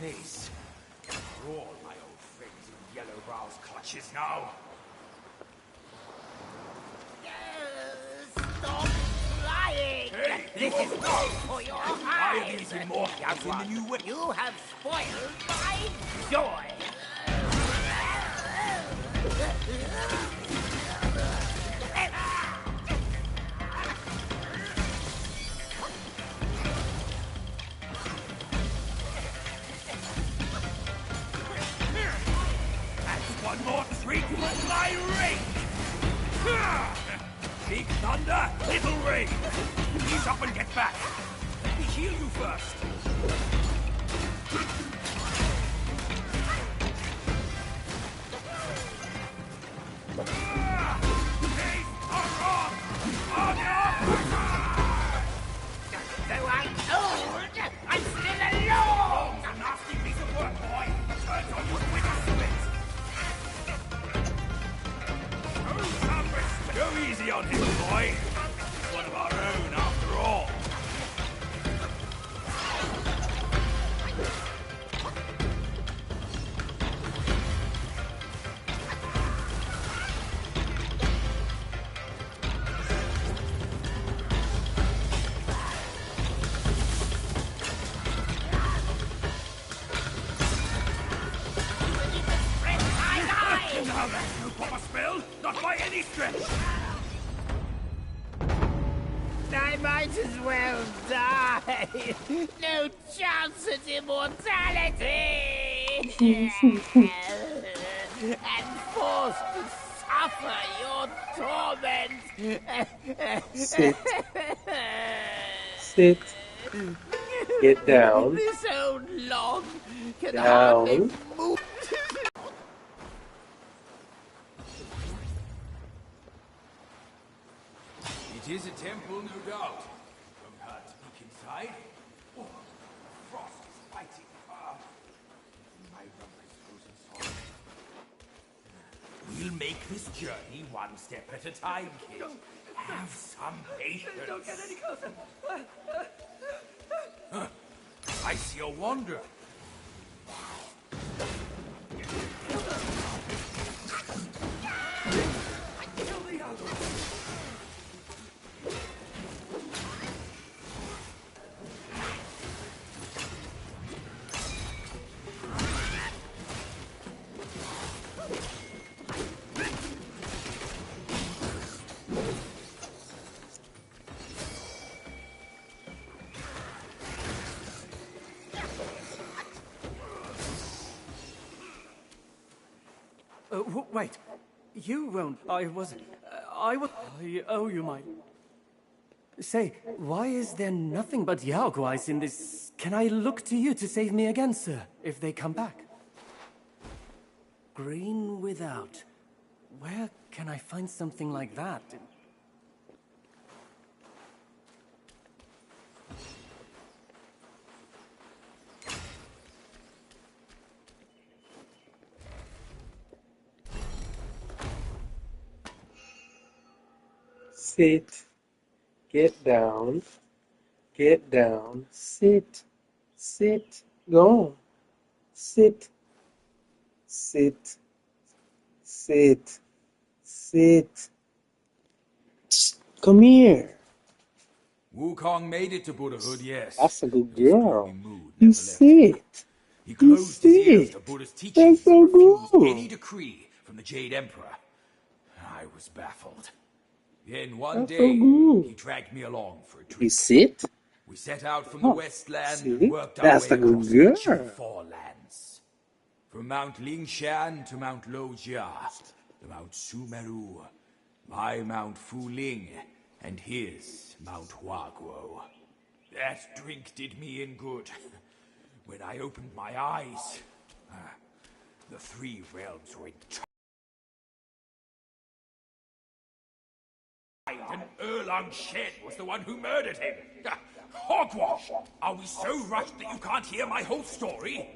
face. We're all my old friends in Yellowbrow's clutches now. Stop flying! Hey, This is not for your Why are eyes! these immortals in the new way? You have spoiled my joy! That's one more trick from my ring! Big thunder, little rain! Ease up and get back! Let me heal you first! Though I'm old, I'm still alone! A nasty piece of work, boy! Turns on you with a spit! Show some respect! Go easy on him, boy! He's one of our own, after all! Now that's no proper spell! Not by any stretch! I might as well die! No chance at immortality! And forced to suffer your torment! Sit. Sit. Get down. This old log can Down. hardly move! It is a temple, no doubt. Don't hurt to peek inside. Oh, frost is biting. My rump is frozen solid. We'll make this journey one step at a time, kid. Have some patience. Don't get any closer. I see a wanderer. Kill the other. Wait. You won't. I was. I owe you my. Say, why is there nothing but Yaoguais in this? Can I look to you to save me again, sir, if they come back? Green without. Where can I find something like that? Sit. Get down. Get down. Sit. Sit. Go on. Sit. Sit. Sit. Sit. Come here. Wukong made it to Buddhahood, yes. That's a good But his girl. gloomy mood You never left him. sit. He You closed his ears sit. to Buddha's teachings That's so and refused good. any decree from the Jade Emperor. I was baffled. Then one That's so day, good. he dragged me along for a You trip. sit. We set out from the Oh, Westland see? and worked our That's way a good across the ancient girl. Forelands. From Mount Lingshan to Mount Lojia, to Mount Sumeru, my Mount Fuling, and his Mount Huaguo. That drink did me in good. When I opened my eyes, the three realms were in and Erlang Shen was the one who murdered him. Hogwash! Are we so rushed that you can't hear my whole story?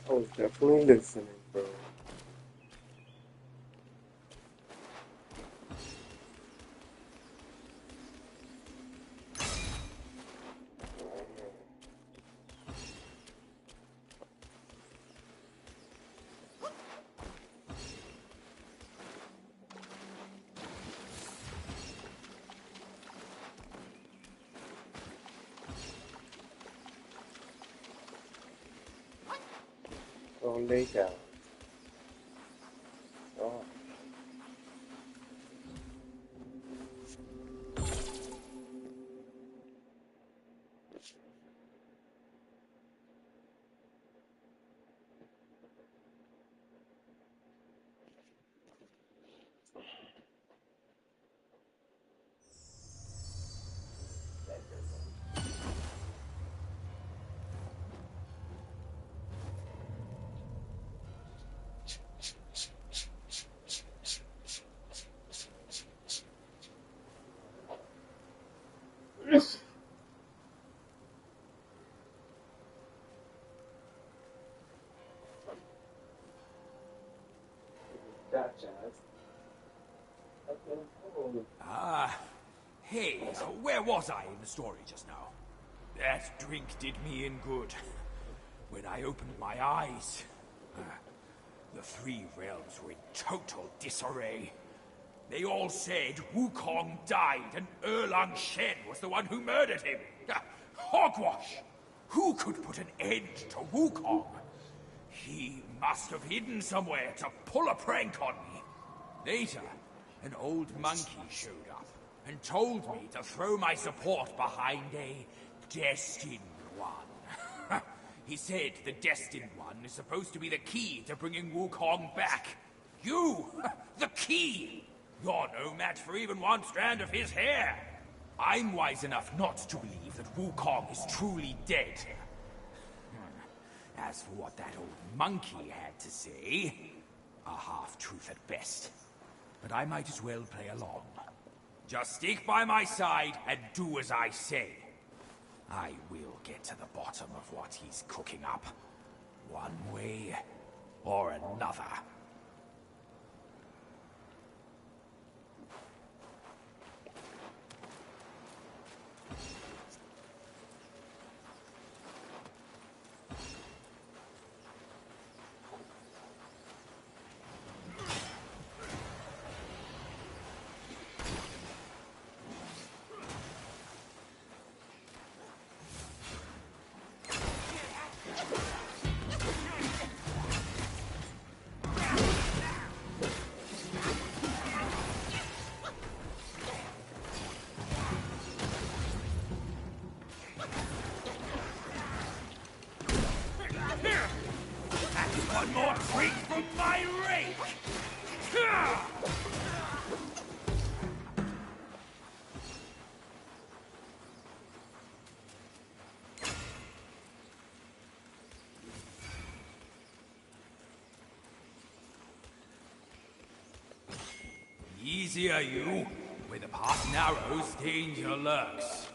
I was definitely listening, bro. Now lay down. Oh. That jazz. Ah, hey, where was I in the story just now? That drink did me in good. When I opened my eyes, the three realms were in total disarray. They all said Wukong died and Erlang Shen was the one who murdered him. Hogwash! Who could put an end to Wukong? He must have hidden somewhere to pull a prank on me. Later, an old monkey showed up and told me to throw my support behind a Destined One. He said the Destined One is supposed to be the key to bringing Wukong back. You, the key! You're no match for even one strand of his hair. I'm wise enough not to believe that Wukong is truly dead. As for what that old monkey had to say, a half-truth at best. But I might as well play along. Just stick by my side and do as I say. I will get to the bottom of what he's cooking up. One way or another. One more treat from my rake! Easier, you. Where the path narrows, danger lurks.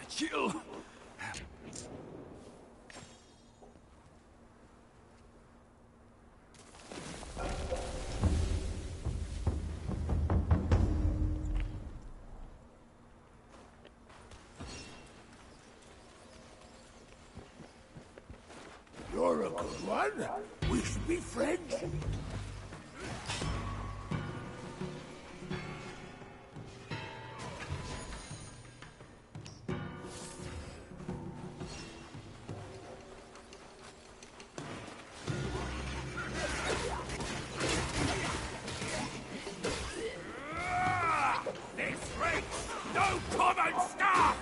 Chill. You're a good one. We should be friends. This rake's no common stuff!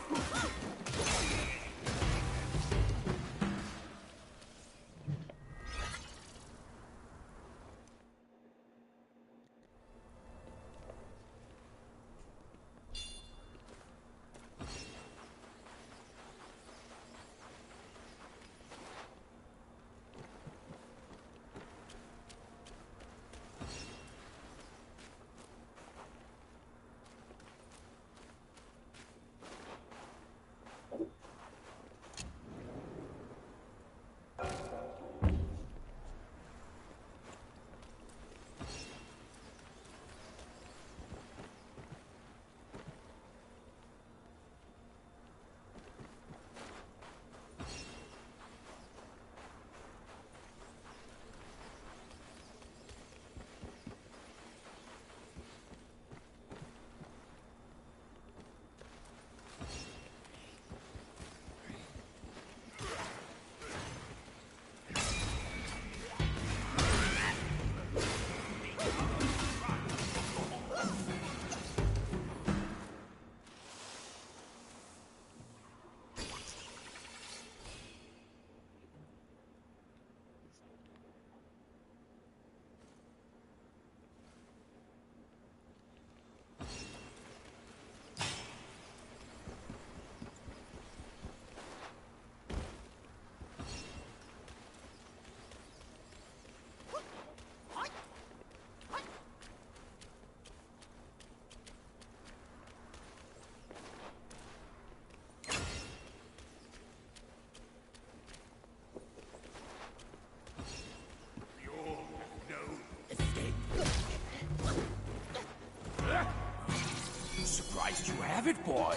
surprised you have it, boy.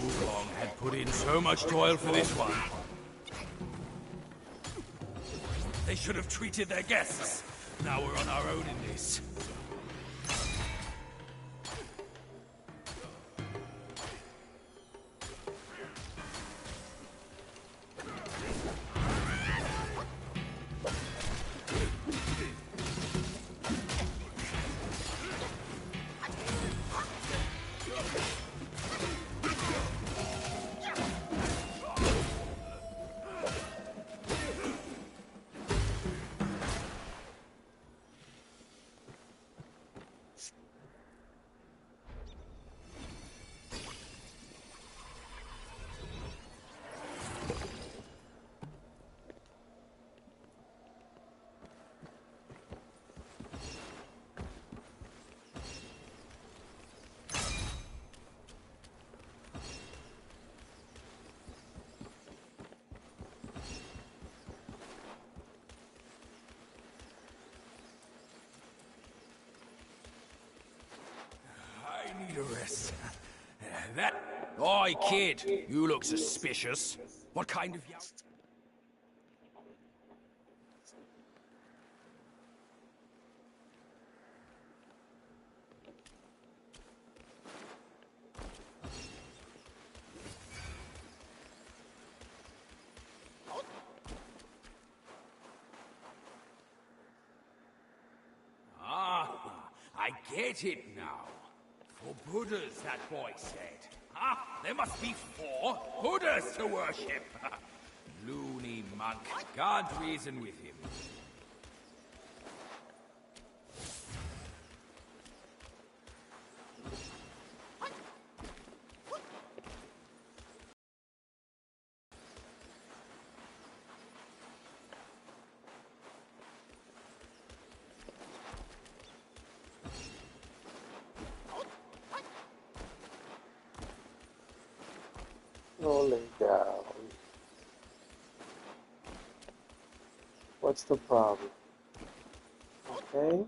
Wulong had put in so much toil for this one. They should have treated their guests. Now we're on our own in this. I need a rest. That... Oi, kid! You look suspicious. What kind of... I get it now. For Buddhas, that boy said. There must be 4 Buddhas to worship. Loony monk. Can't reason with him. Rolling down. What's the problem? Okay.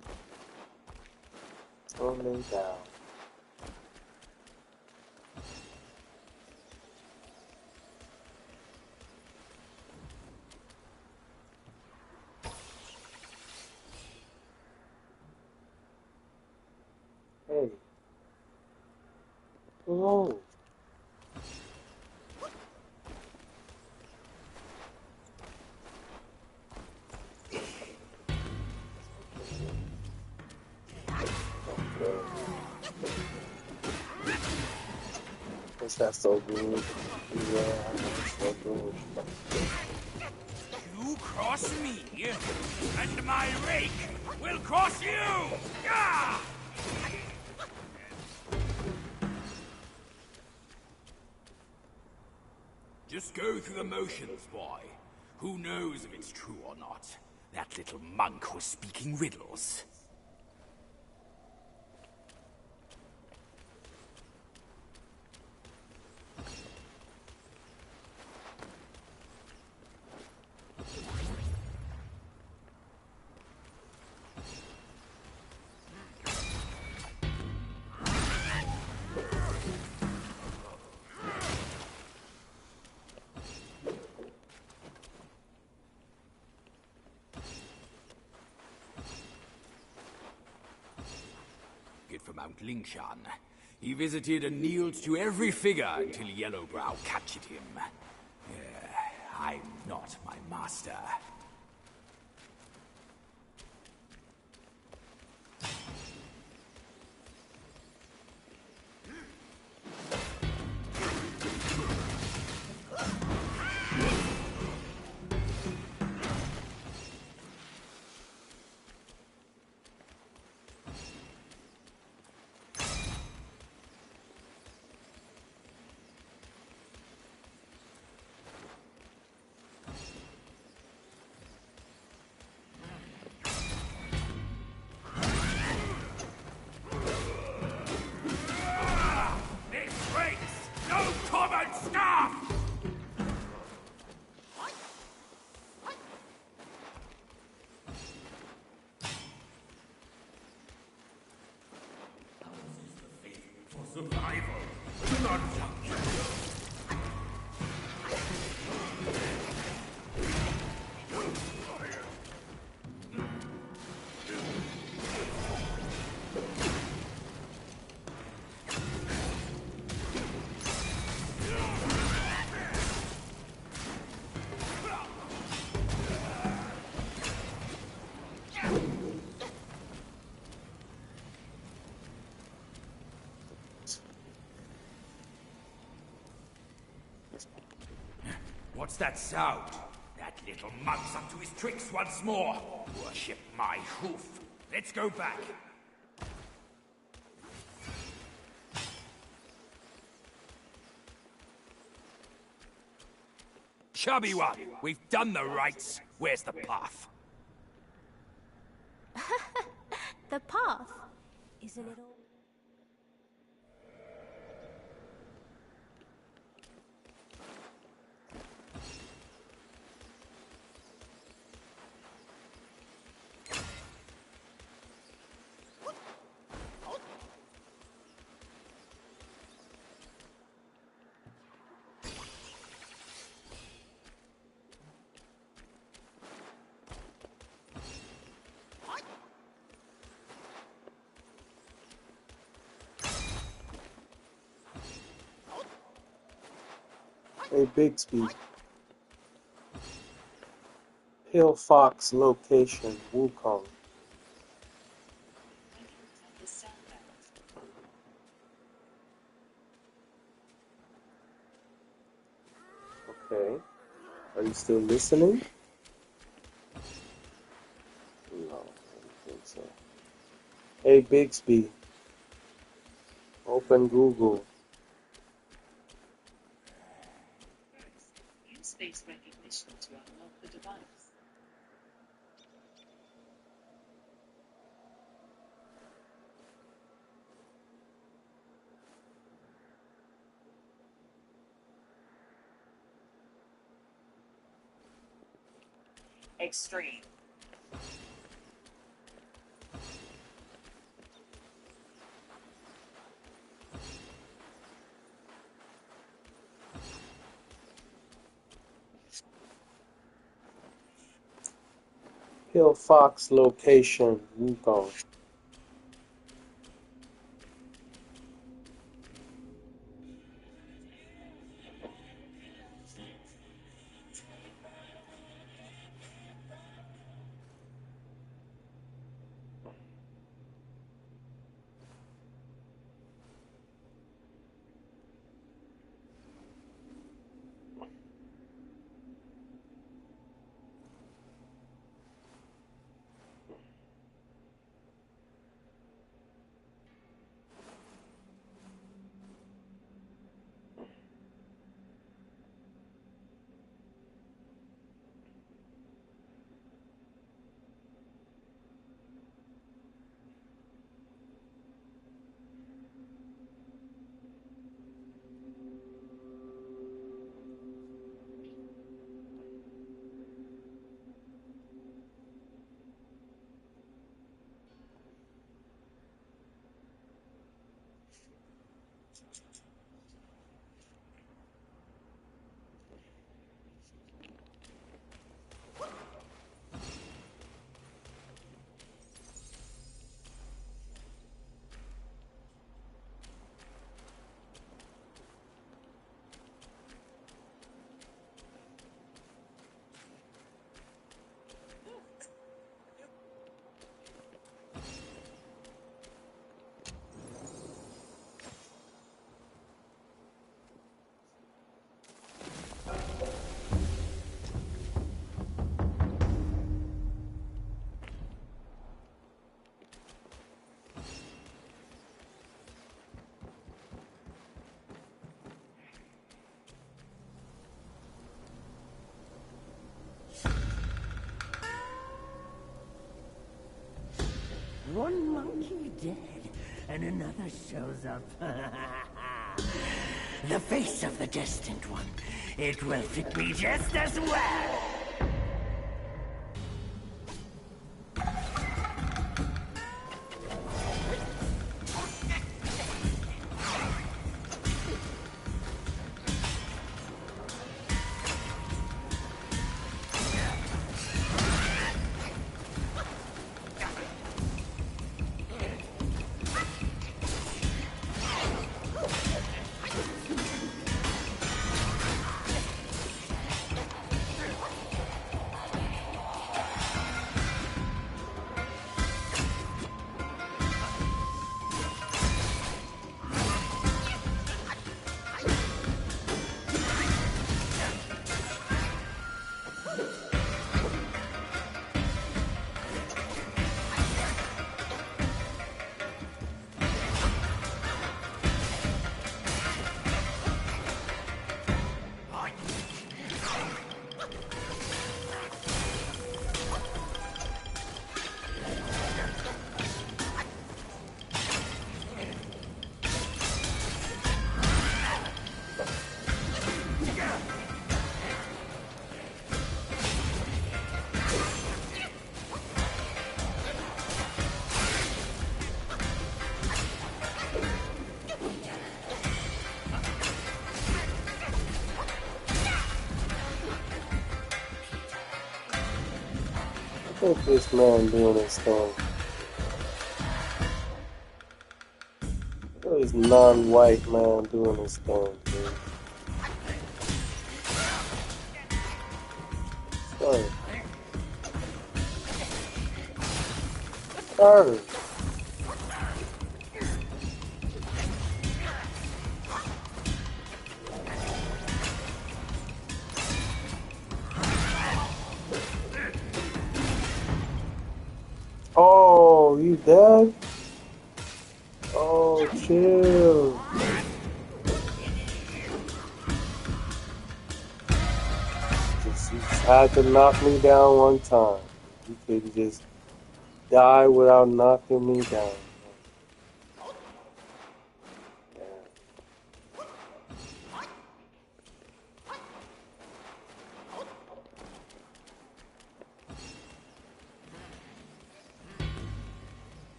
Rolling down. Hey. Whoa. That's so good. Yeah, that's so good. You cross me, and my rake will cross you! Yeah! Just go through the motions, boy. Who knows if it's true or not? That little monk was speaking riddles. For Mount Lingshan. He visited and kneeled to every figure until Yellowbrow captured him. I'm not my master. survival, not What's that sound? That little monk's up to his tricks once more. Worship my hoof. Let's go back. Chubby one, we've done the rites. Where's the path? The path is a little... Hey, Bixby. Hill Fox location, Wukong. Okay. Are you still listening? No, I don't think so. Hey, Bixby. Open Google. Use face recognition to unlock the device. Extreme. Hill Fox location, Wukong. One monkey dead, and another shows up. The face of the destined one. It will fit me just as well. Look at this man doing his thing. Look at this non-white man doing his thing, dude. Sorry. Carter. Oh, you dead? Oh, chill. Just, you just had to knock me down one time. You could just die without knocking me down.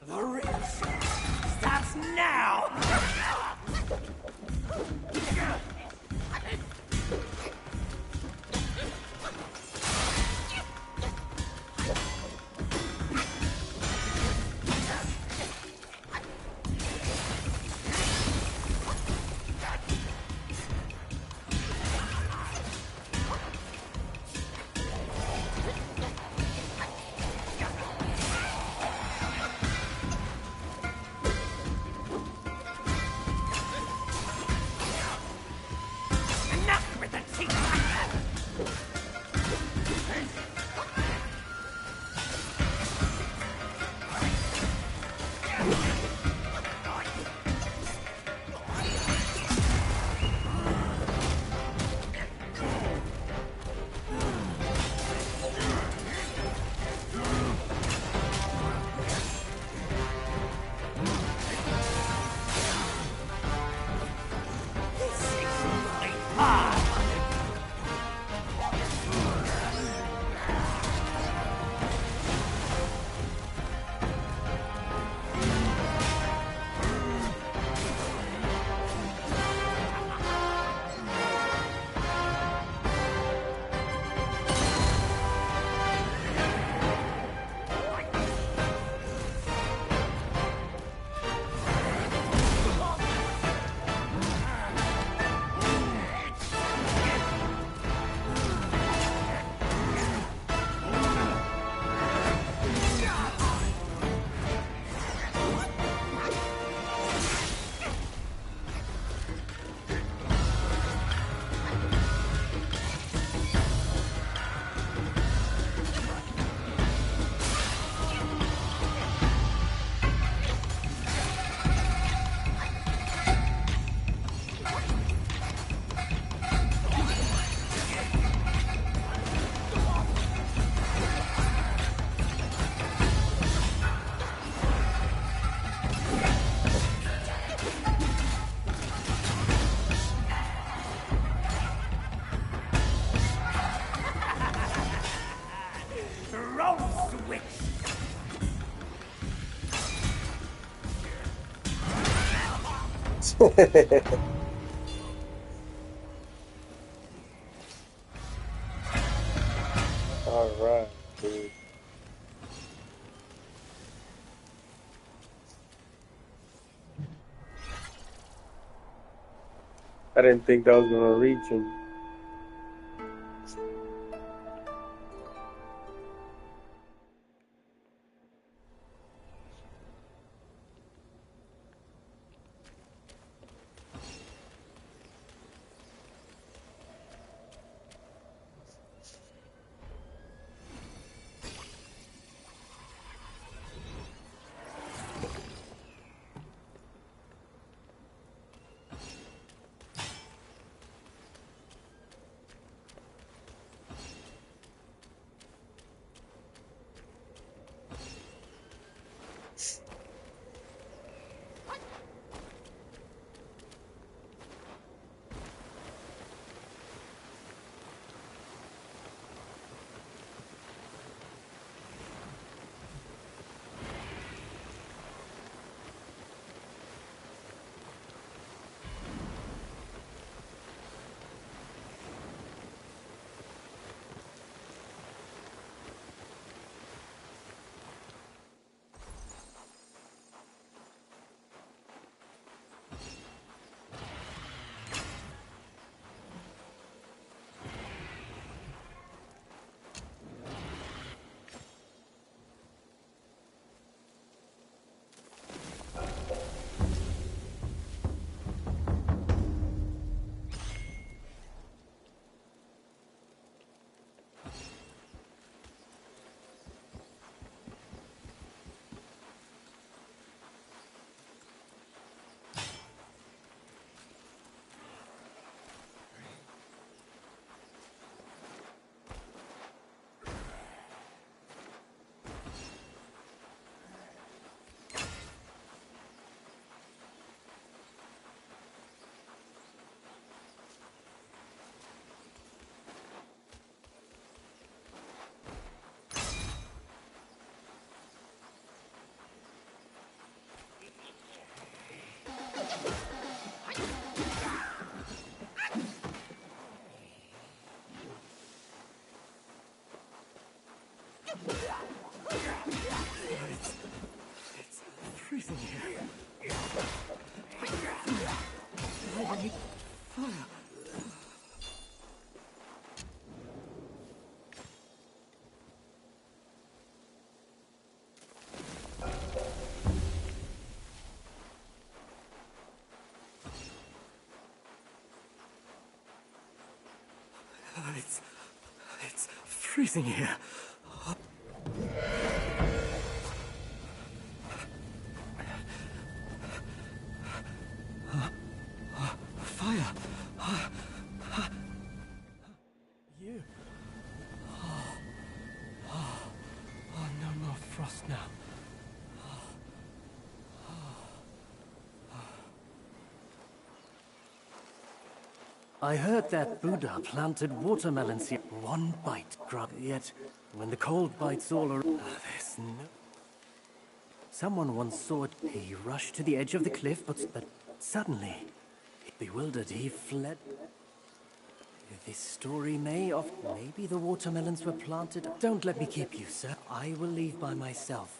The race starts now! Enough with the teeth! Alright, dude. I didn't think that was gonna reach him. freezing here. Fire. It's freezing here. Fire. You. Oh, no more frost now. I heard that Buddha planted watermelons here. One bite, yet when the cold bites all around, there's no... Someone once saw it. He rushed to the edge of the cliff, but suddenly, bewildered, he fled. This story maybe the watermelons were planted. Don't let me keep you, sir. I will leave by myself.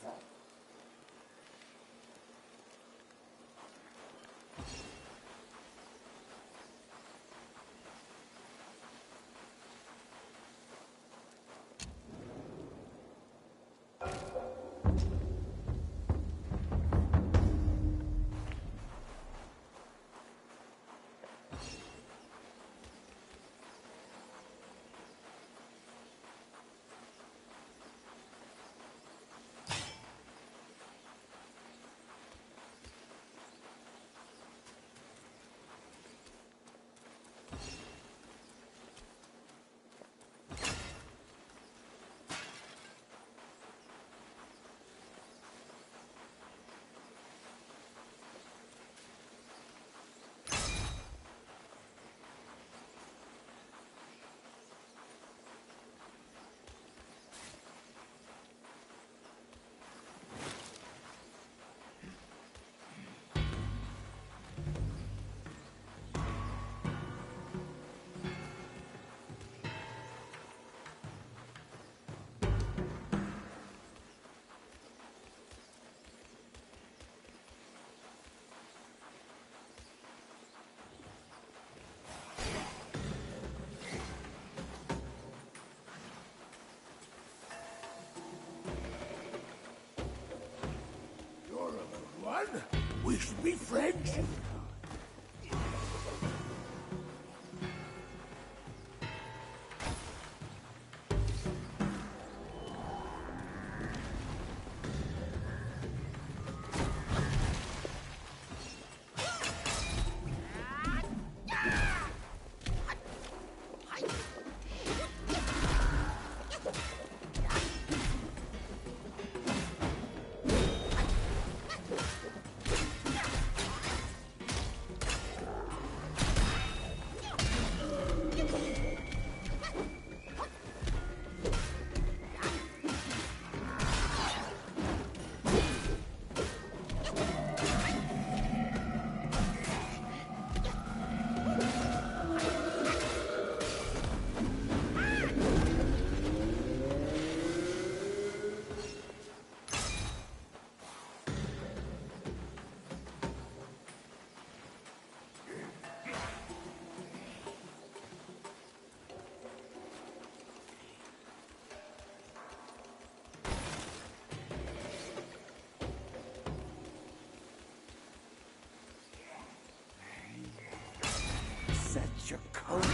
We should be friends. Set your coat.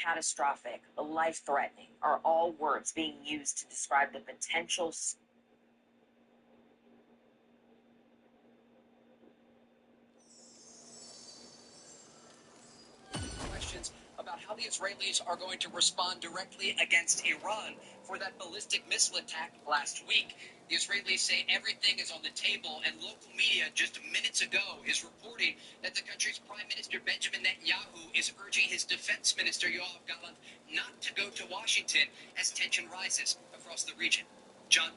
catastrophic, life-threatening are all words being used to describe the potential questions about how the Israelis are going to respond directly against Iran for that ballistic missile attack last week. The Israelis say everything is on the table, and local media just minutes ago is reporting that the country's Prime Minister Benjamin Netanyahu is urging his Defense Minister Yoav Gallant not to go to Washington as tension rises across the region. John?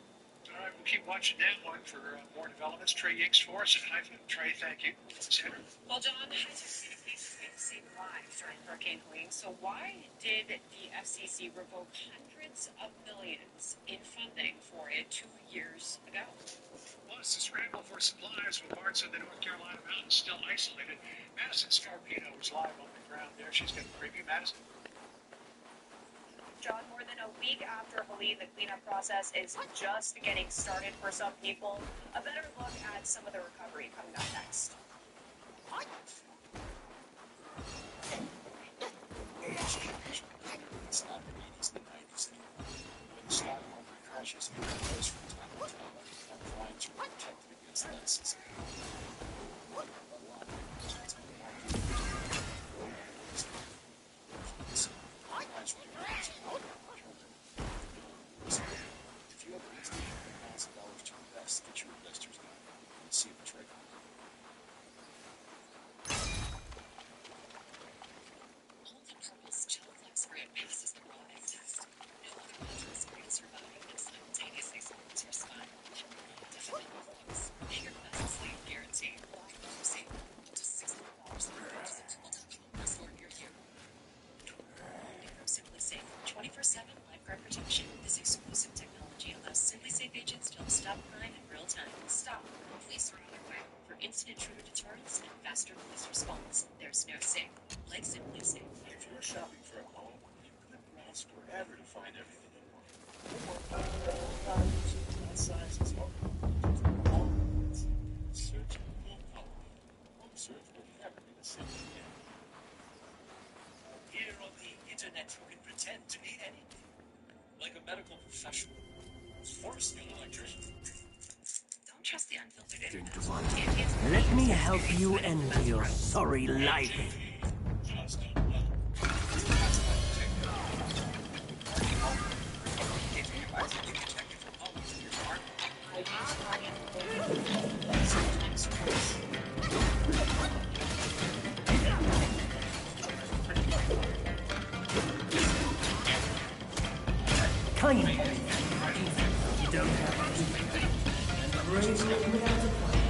All right, we'll keep watching that one for more developments. Trey Yanks for us in Haifa. Trey, thank you. Sandra? Well, John, saved lives during Hurricane Helene. So why did the FCC revoke hundreds of millions in funding for it 2 years ago? Well, it's a scramble for supplies with parts of the North Carolina mountains still isolated. Madison Scarpino is live on the ground there. She's got a preview. Madison? John, more than a week after Helene, the cleanup process is just getting started for some people. A better look at some of the recovery coming up next. It's not the 80s and the 90s anymore. When the stock market crashes, it goes from time to time. And clients are protected against that system. If you have at least $100,000 to invest, get your investors guide and see if it's right. Only Purple's Gel Flex Grip passes the raw egg test. No other mattress will survive and simultaneously supports your spine. Definitely close. Your best sleep guarantee. See, just $60 for sort your year. Simply Safe, 24/7 lifeguard protection. This exclusive technology allows Simply Safe agents to help stop crime in real time. Stop. Police are on their way. For instant intruder deterrence and faster police response, there's no safe like Simply Safe. If you're shopping for a home, you could browse forever to find everything you want. All sizes, all colors. Search will help you. Home search will never be the same again. Here on the internet, you can pretend to be anything, like a medical professional or a skilled electrician. Don't trust the unfiltered internet. Let me help you end your sorry life. Just Kind. You don't have to. And praise it without a fight.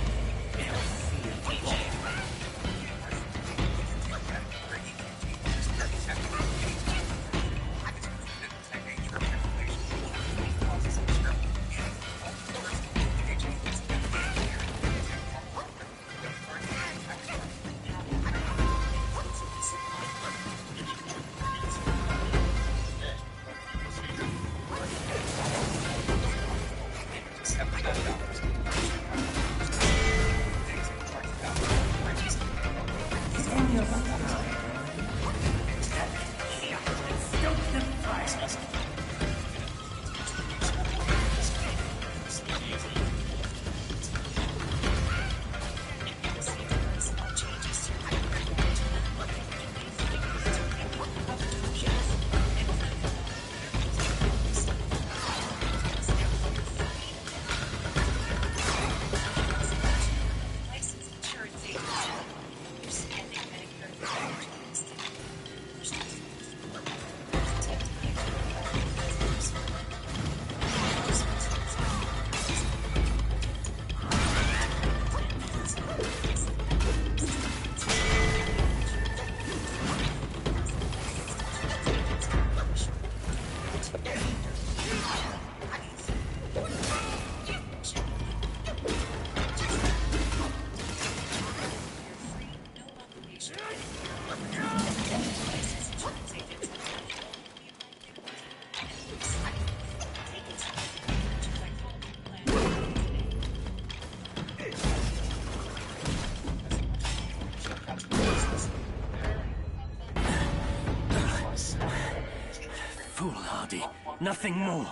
body, nothing more.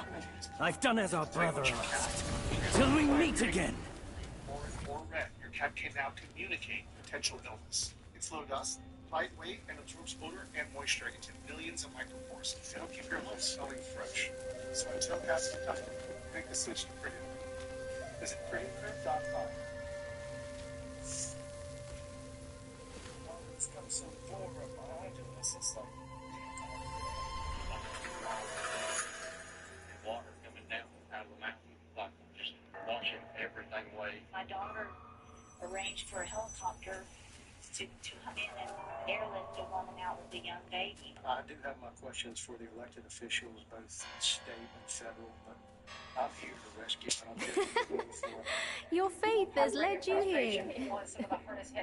I've done as our brother asked. Till we meet again. Or red. Your cat can now communicate potential illness. It's low dust, lightweight, and absorbs odor and moisture into millions of micropores. It'll keep your home smelling fresh. So until cats get tough, make the switch to Pretty Litter. Visit prettylitter.com. It's come so far behind us, it's like water coming down out of the mountain, like just washing everything away. My daughter arranged for a helicopter to come in and airlift a woman out with a young baby. I do have my questions for the elected officials, both state and federal, but I'm here to rescue. Your faith has led you here.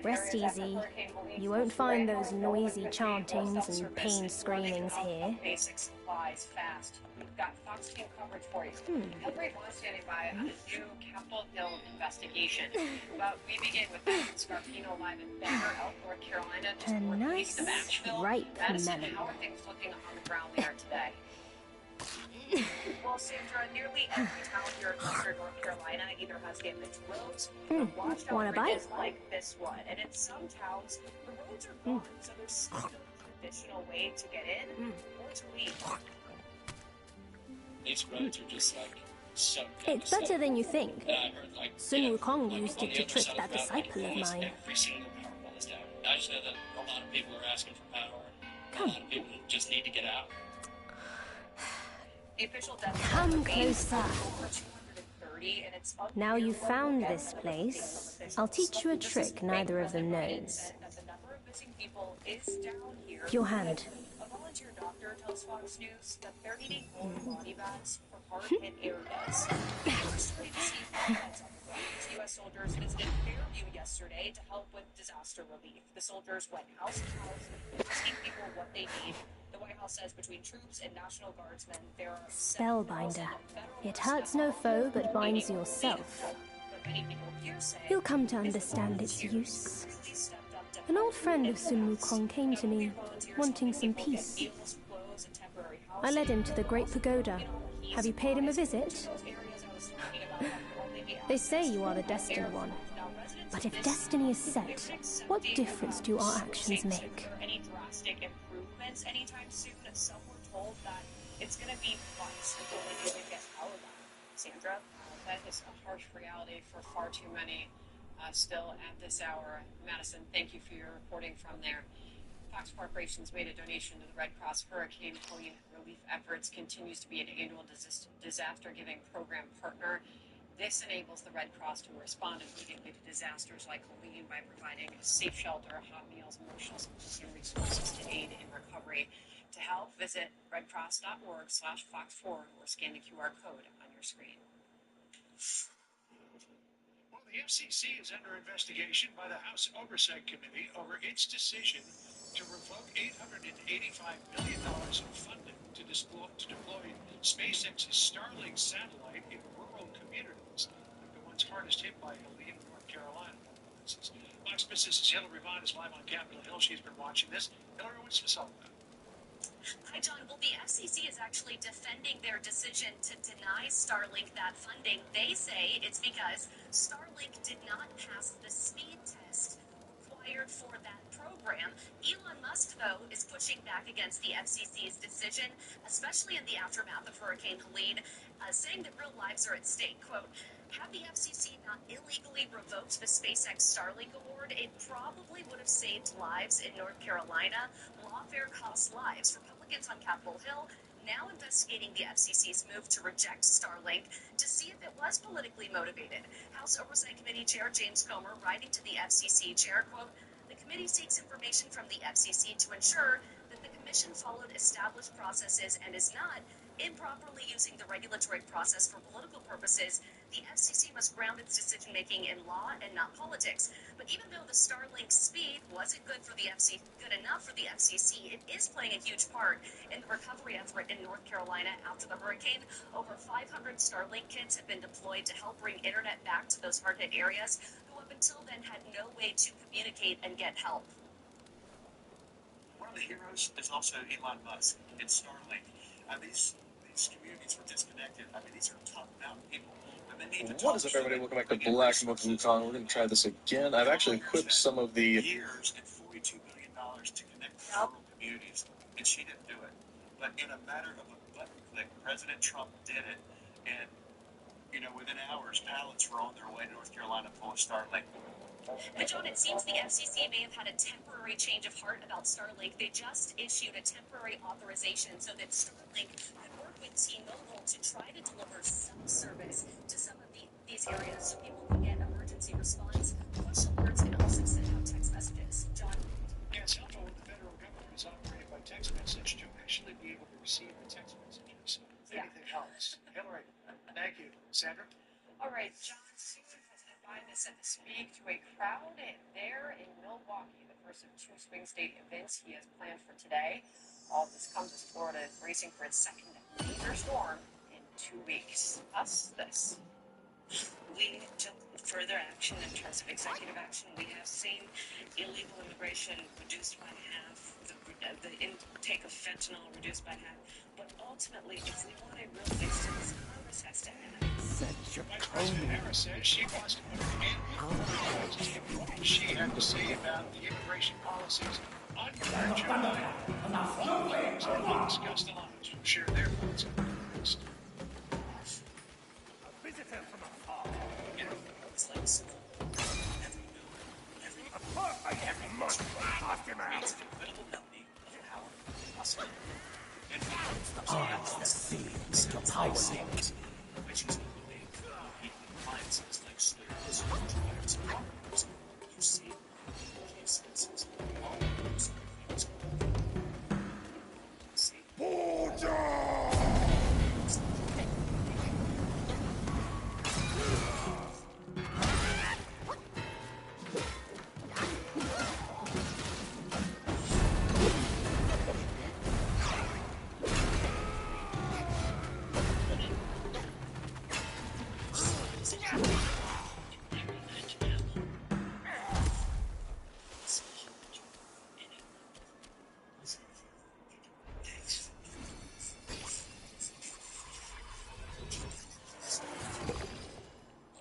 Rest easy. You won't find those noisy chantings and pain screamings here. Basic supplies fast. We've got Fox Team coverage for you. Every one standing by on a new Capitol Hill investigation. But we begin with that Scarpino live in Bangor, North Carolina, just A northeast of nice, Asheville. ripe Madison, melon. how are things looking on the ground there today? Well, Sandra, nearly every town here in western North Carolina either has damaged roads or washed out Want a bite? bridges like this one. And in some towns, the roads are gone, so there's still a traditional way to get in or to leave. These roads are just like so It's better than you think. I heard like Sun Wukong like, used on it the to other trick side that of the disciple of almost mine. every single power pole is down. I just know that a lot of people are asking for power. Come. A lot of people just need to get out. The official death Come toll remains closer. over 230, and it's Now unclear you've what found will this get place, officials. I'll teach you a This is trick neither of them knows. that the number of missing people is down here. Your hand. A volunteer doctor tells Fox News that they're needing more body bags for hard-hit areas. We're starting to see highlights on the ground. U.S. soldiers visited Fairview yesterday to help with disaster relief. The soldiers went house to house, asking people what they need. The White House says between troops and National Guardsmen, there are Spellbinder. It hurts no foe but binds yourself. You'll come to understand its use. An old friend of Sun Wukong came to me, wanting some peace. I led him to the Great Pagoda. Have you paid him a visit? They say you are the destined one. But if destiny is set, what difference do our actions make? Any drastic improvements anytime soon? Some were told that it's going to be months until they even get power back. Sandra? That is a harsh reality for far too many still at this hour. Madison, thank you for your reporting from there. Fox Corporation's made a donation to the Red Cross Hurricane Helene relief efforts, continues to be an annual disaster-giving program partner. This enables the Red Cross to respond immediately to disasters like Helene by providing safe shelter, hot meals, emotional support, and resources to aid in recovery. To help, visit redcross.org/Fox4 or scan the QR code on your screen. Well, the FCC is under investigation by the House Oversight Committee over its decision to revoke $885 million of funding to deploy SpaceX's Starlink satellite in rural communities, like the ones hardest hit by Helene, North Carolina. Fox Business' Hillary Vaughn is live on Capitol Hill. She's been watching this. Hillary, what's this all about? Hi, John. Well, the FCC is actually defending their decision to deny Starlink that funding. They say it's because Starlink did not pass the speed test required for that program. Elon Musk, though, is pushing back against the FCC's decision, especially in the aftermath of Hurricane Helene, saying that real lives are at stake. Quote, had the FCC not illegally revoked the SpaceX Starlink award, it probably would have saved lives in North Carolina. Lawfare costs lives. Republicans on Capitol Hill now investigating the FCC's move to reject Starlink to see if it was politically motivated. House Oversight Committee Chair James Comer writing to the FCC chair, quote, the committee seeks information from the FCC to ensure that the commission followed established processes and is not improperly using the regulatory process for political purposes. The FCC must ground its decision-making in law and not politics. But even though the Starlink speed wasn't good enough for the FCC, it is playing a huge part in the recovery effort in North Carolina after the hurricane. Over 500 Starlink kits have been deployed to help bring internet back to those hard-hit areas who up until then had no way to communicate and get help. One of the heroes is also Elon Musk. It's Starlink. these communities were disconnected. I mean, these are tough mountain people. And they need to What is up, everybody? Welcome back to Black Monkey Wukong. We're going to try this again. I've actually equipped some of the... years and $42 billion to connect the rural communities, and she didn't do it. But in a matter of a button click, President Trump did it, and, you know, within hours, pallets were on their way to North Carolina full of Starlink. But John, it seems the FCC may have had a temporary change of heart about Starlink. They just issued a temporary authorization so that Starlink could work with T-Mobile to try to deliver some service to some of these areas so people can get emergency response, push alerts, and also send out text messages. John? Yeah, cell phone with the federal government is operated by text message to actually be able to receive the text messages. Anything helps. Hillary, thank you. Sandra? All right, John Stewart has invited us to speak to a crowd there in Milwaukee, the first of two swing state events he has planned for today. All this comes as Florida is bracing for its second major storm in 2 weeks. This. We took further action in terms of executive action. We have seen illegal immigration reduced by half, the intake of fentanyl reduced by half. But ultimately, if we want a real fix to this, Congress has to act. Vice President Harris says she wants to put an end to what she had to say about the immigration policies on her job. Lawmakers have not discussed the lines. We'll share their thoughts on the next. A visitor from afar. It's like Every month, off him out. it's a political melody of power, possibility, and The odds that seems to power things. which is appliances like slaves, tires, and cars. You see cases, all those things. See? A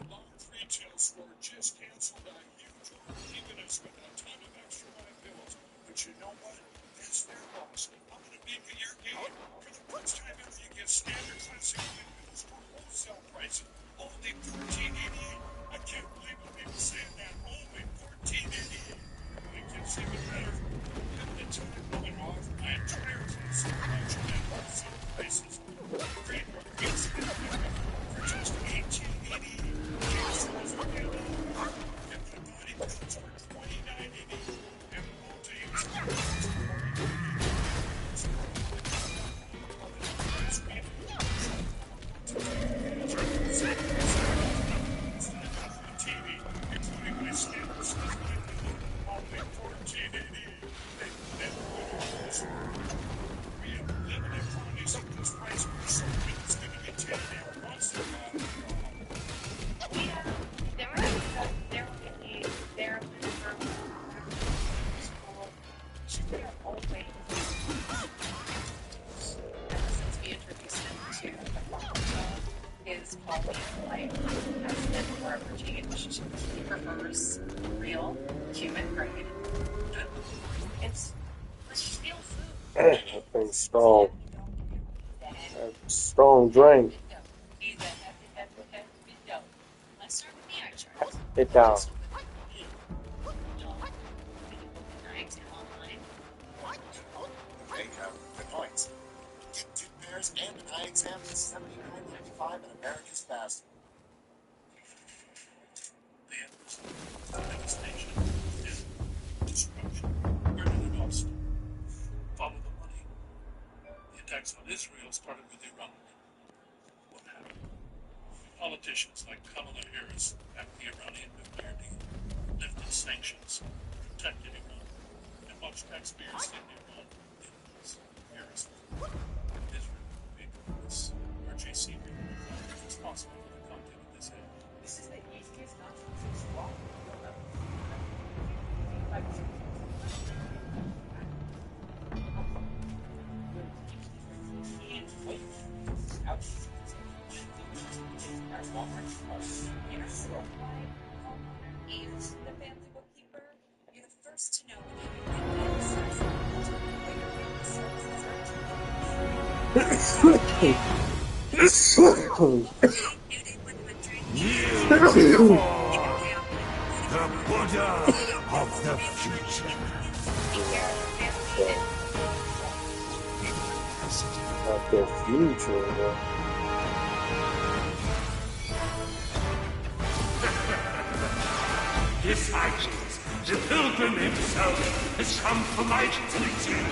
lot of retail store just canceled a huge order, leaving us with a ton of extra bills. But you know what? That's their loss. I'm going to make it your game. For the first time ever, you get standard classic bills for wholesale prices. Only $14.88. I can't believe I'm even saying that. Only $14.88. It gets even better. Limited time going off my entire classic collection at wholesale prices. Great reviews for just $18.88. His quality of life has been forever changed. He prefers real, human grade. It's real food. That thing's strong. That's strong drink. He's a heavy dough. Let's start with the eye chart. Get down. Hey, good points. Get 2 pairs and an eye exam for $79.95 at America's Best. The devastation and destruction. Where did it all start? Follow the money. The attacks on Israel started with Iran. What happened? Politicians like Kamala Harris backed the Iranian nuclear deal, lifted sanctions, protected Iran, and watched taxpayers send Iran into Harris. Israel will be this. RJC is responsible for the content of this ad. This is the easiest nonsense walk. Can't wait Graves, the family bookkeeper. You're the first to know when you get the size of the what your family services are to The Buddha of the future. Not the future, though. Disciples, the pilgrim himself has come for my teaching.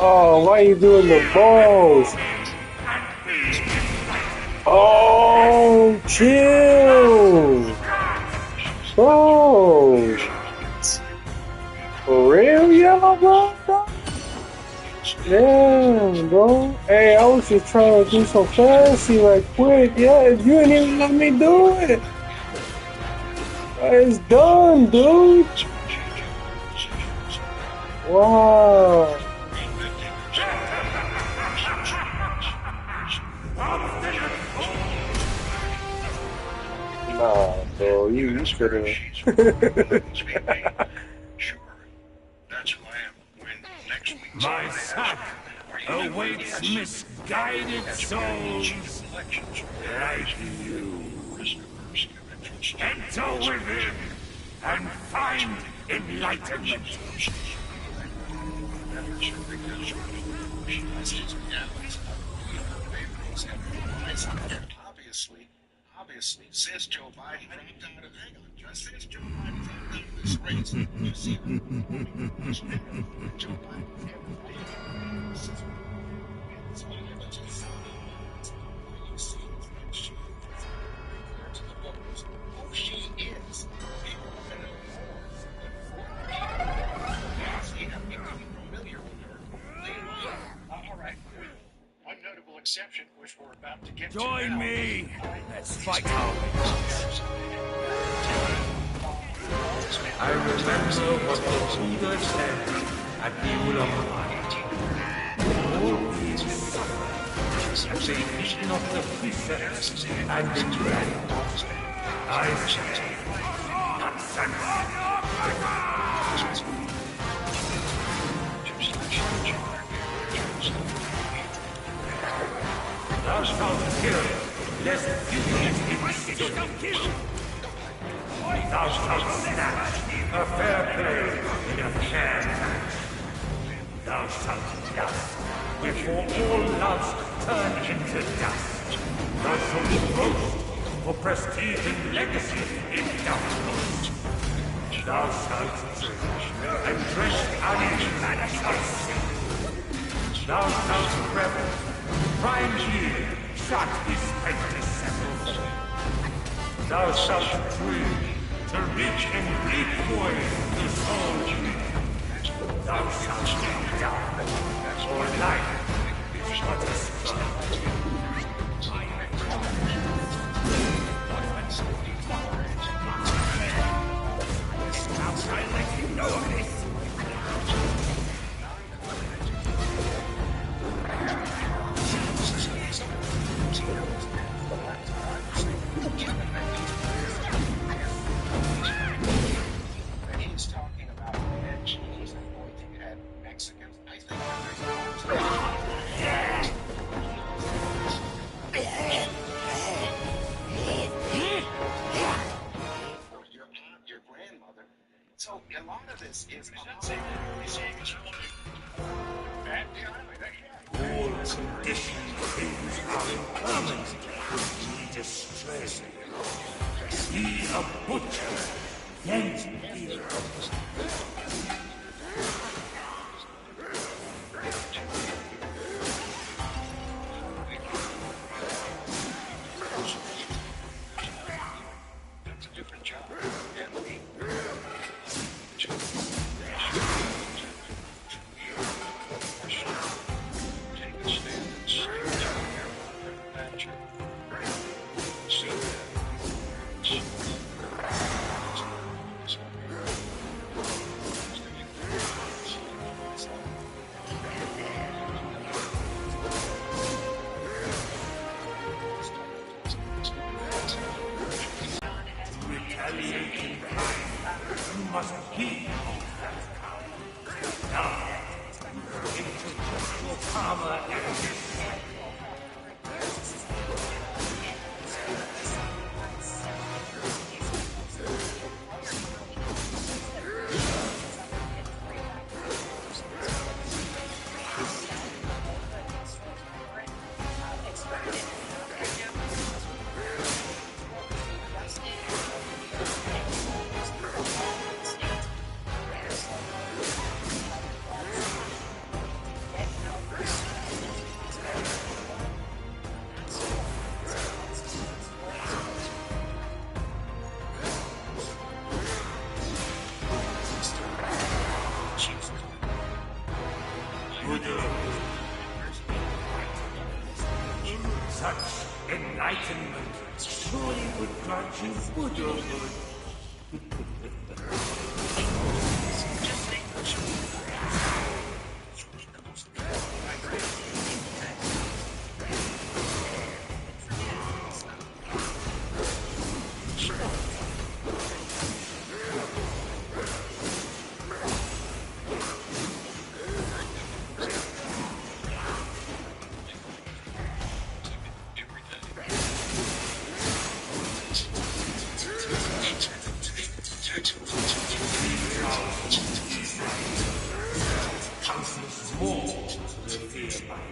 Oh, why are you doing the balls? Oh, chill. Bro. For real, y'all, bro? Damn, bro. Hey, I was just trying to do some fancy right quick. Yeah, you didn't even let me do it. It's done, dude. Wow. Nah, bro, you should've. Sure. That's who I am. When next week's My son awaits misguided souls like you. Enter within and find enlightenment. Obviously, says Joe Biden. Hang on, just says Joe Biden's out of this race. You see, Joe Biden. She is. All right. One notable exception, which we're about to get to. Join me. Let's fight. I remember what the Buddha said at the Ulamai. As a vision of the precepts and intent. I say, thou shalt kill, lest you kill. Thou shalt snatch a fair play in a fair match. Thou shalt lust before all loves turn into dust. Thou shalt boast for prestige and legacy in doubt. Thou shalt drink and dress unenchanted. Thou shalt revel, prime yield, shut his pentacles. Thou shalt dream to reach and bleak void the soul dream. Thou shalt die, for life is but a scratch. I let you know of this. He's talking about face. See a butcher, then hero. That's a different job. You must heed that cow. Now, into your karma and descent. Such enlightenment surely would grant you Buddhahood. Countless more revere my name.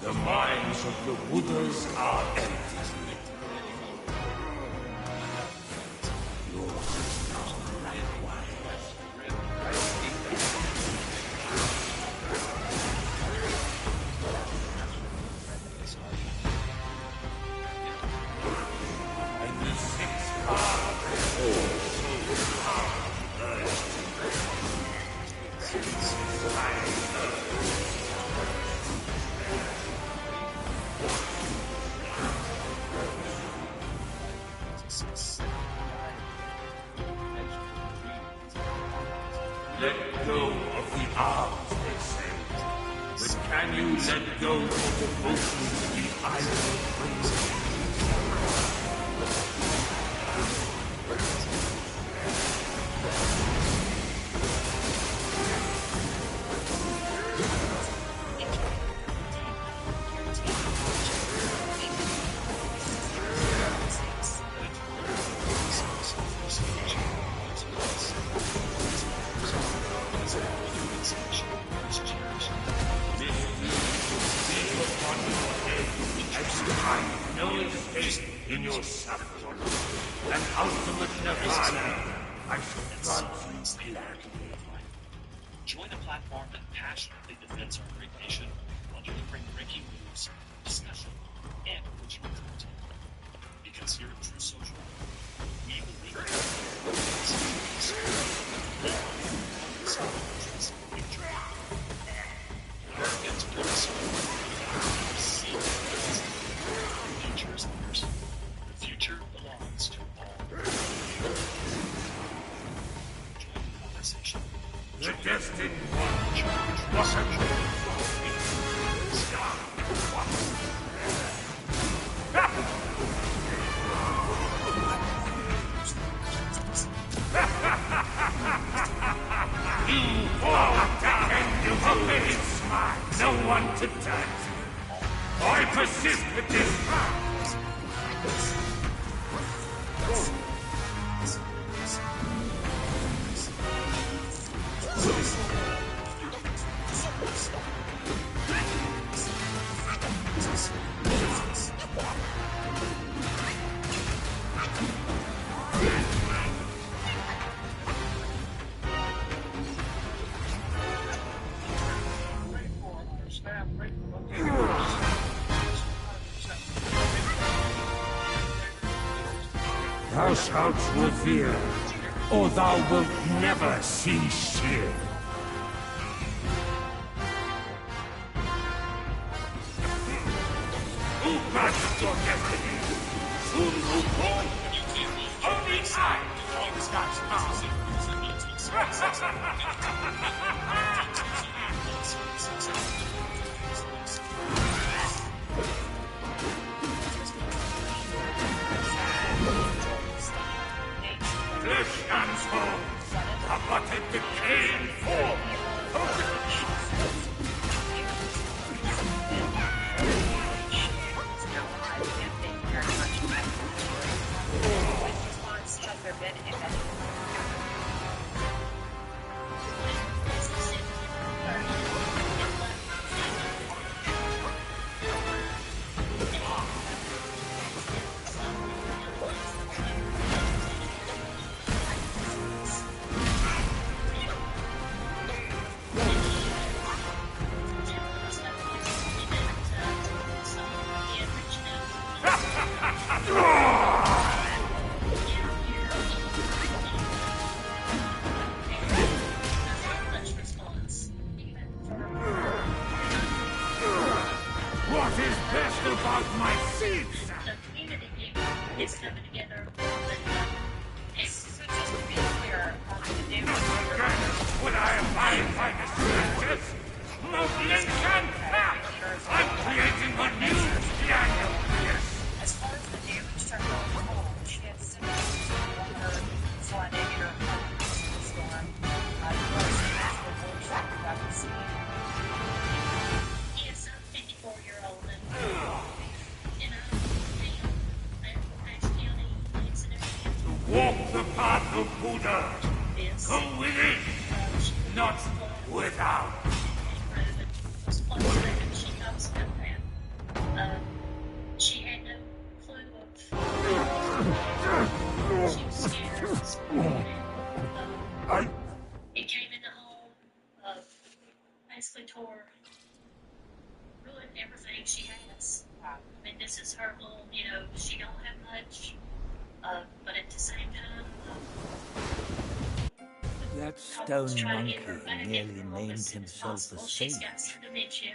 The minds of the Buddhas are empty. Yours now likewise. And the sixth path let go of the arms, they say. But can you let go of the motions the idol brings? In your suffering and ultimate nirvana, I shall grant you gladly. Join a platform that passionately defends our great nation while delivering breaking news, discussion, and original content. Because here at True Social, we believe Americans promise see the future is theirs. The future belongs to all. Join the conversation. The destined one, what a You puppet smart. No one to touch. I persist with this path. Thou shalt revere, or thou wilt never see Shield. Who grants your destiny? Sun Wukong? Only I holds that Flesh and bones, a but a decaying form. What is best about my seeds? The community is coming together. So just to be clear, the new Would I abide by the scriptures? Moblin I'm creating a new Daniel. Yes. as far as the damage to her home, she had symptoms of her flooding her storm. The most massive bullshit we've ever seen. Yes, I'm 54-year-old and actually only lives in Walk the path of Buddha. Go within, not without. She talks about that. She had no clue of. She was scared. It came in the home of basically ruined everything she has. I mean, this is her little, she don't have much, but at the same time, That stone monkey merely named himself a sage,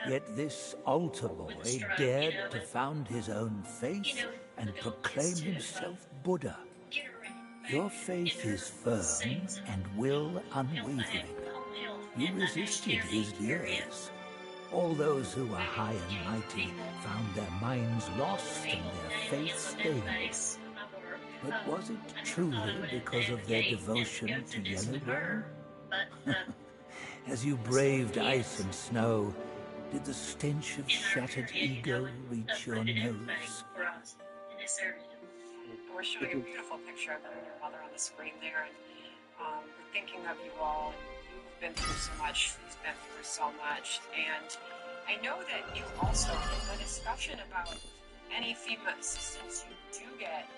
yet this altar boy dared to found his own faith and proclaim himself Buddha. Your faith is firm and will unwavering. You resisted his lures. All those who were high and mighty found their minds lost and their faith stained. But was it truly because of their devotion to Yellowbone? As you braved ice and snow, did the stench of shattered ego reach your nose? We're showing a beautiful picture of your mother on the screen there, and we're thinking of you all. You've been through so much. She's been through so much, and I know that you also have a discussion about any FEMA assistance you do get.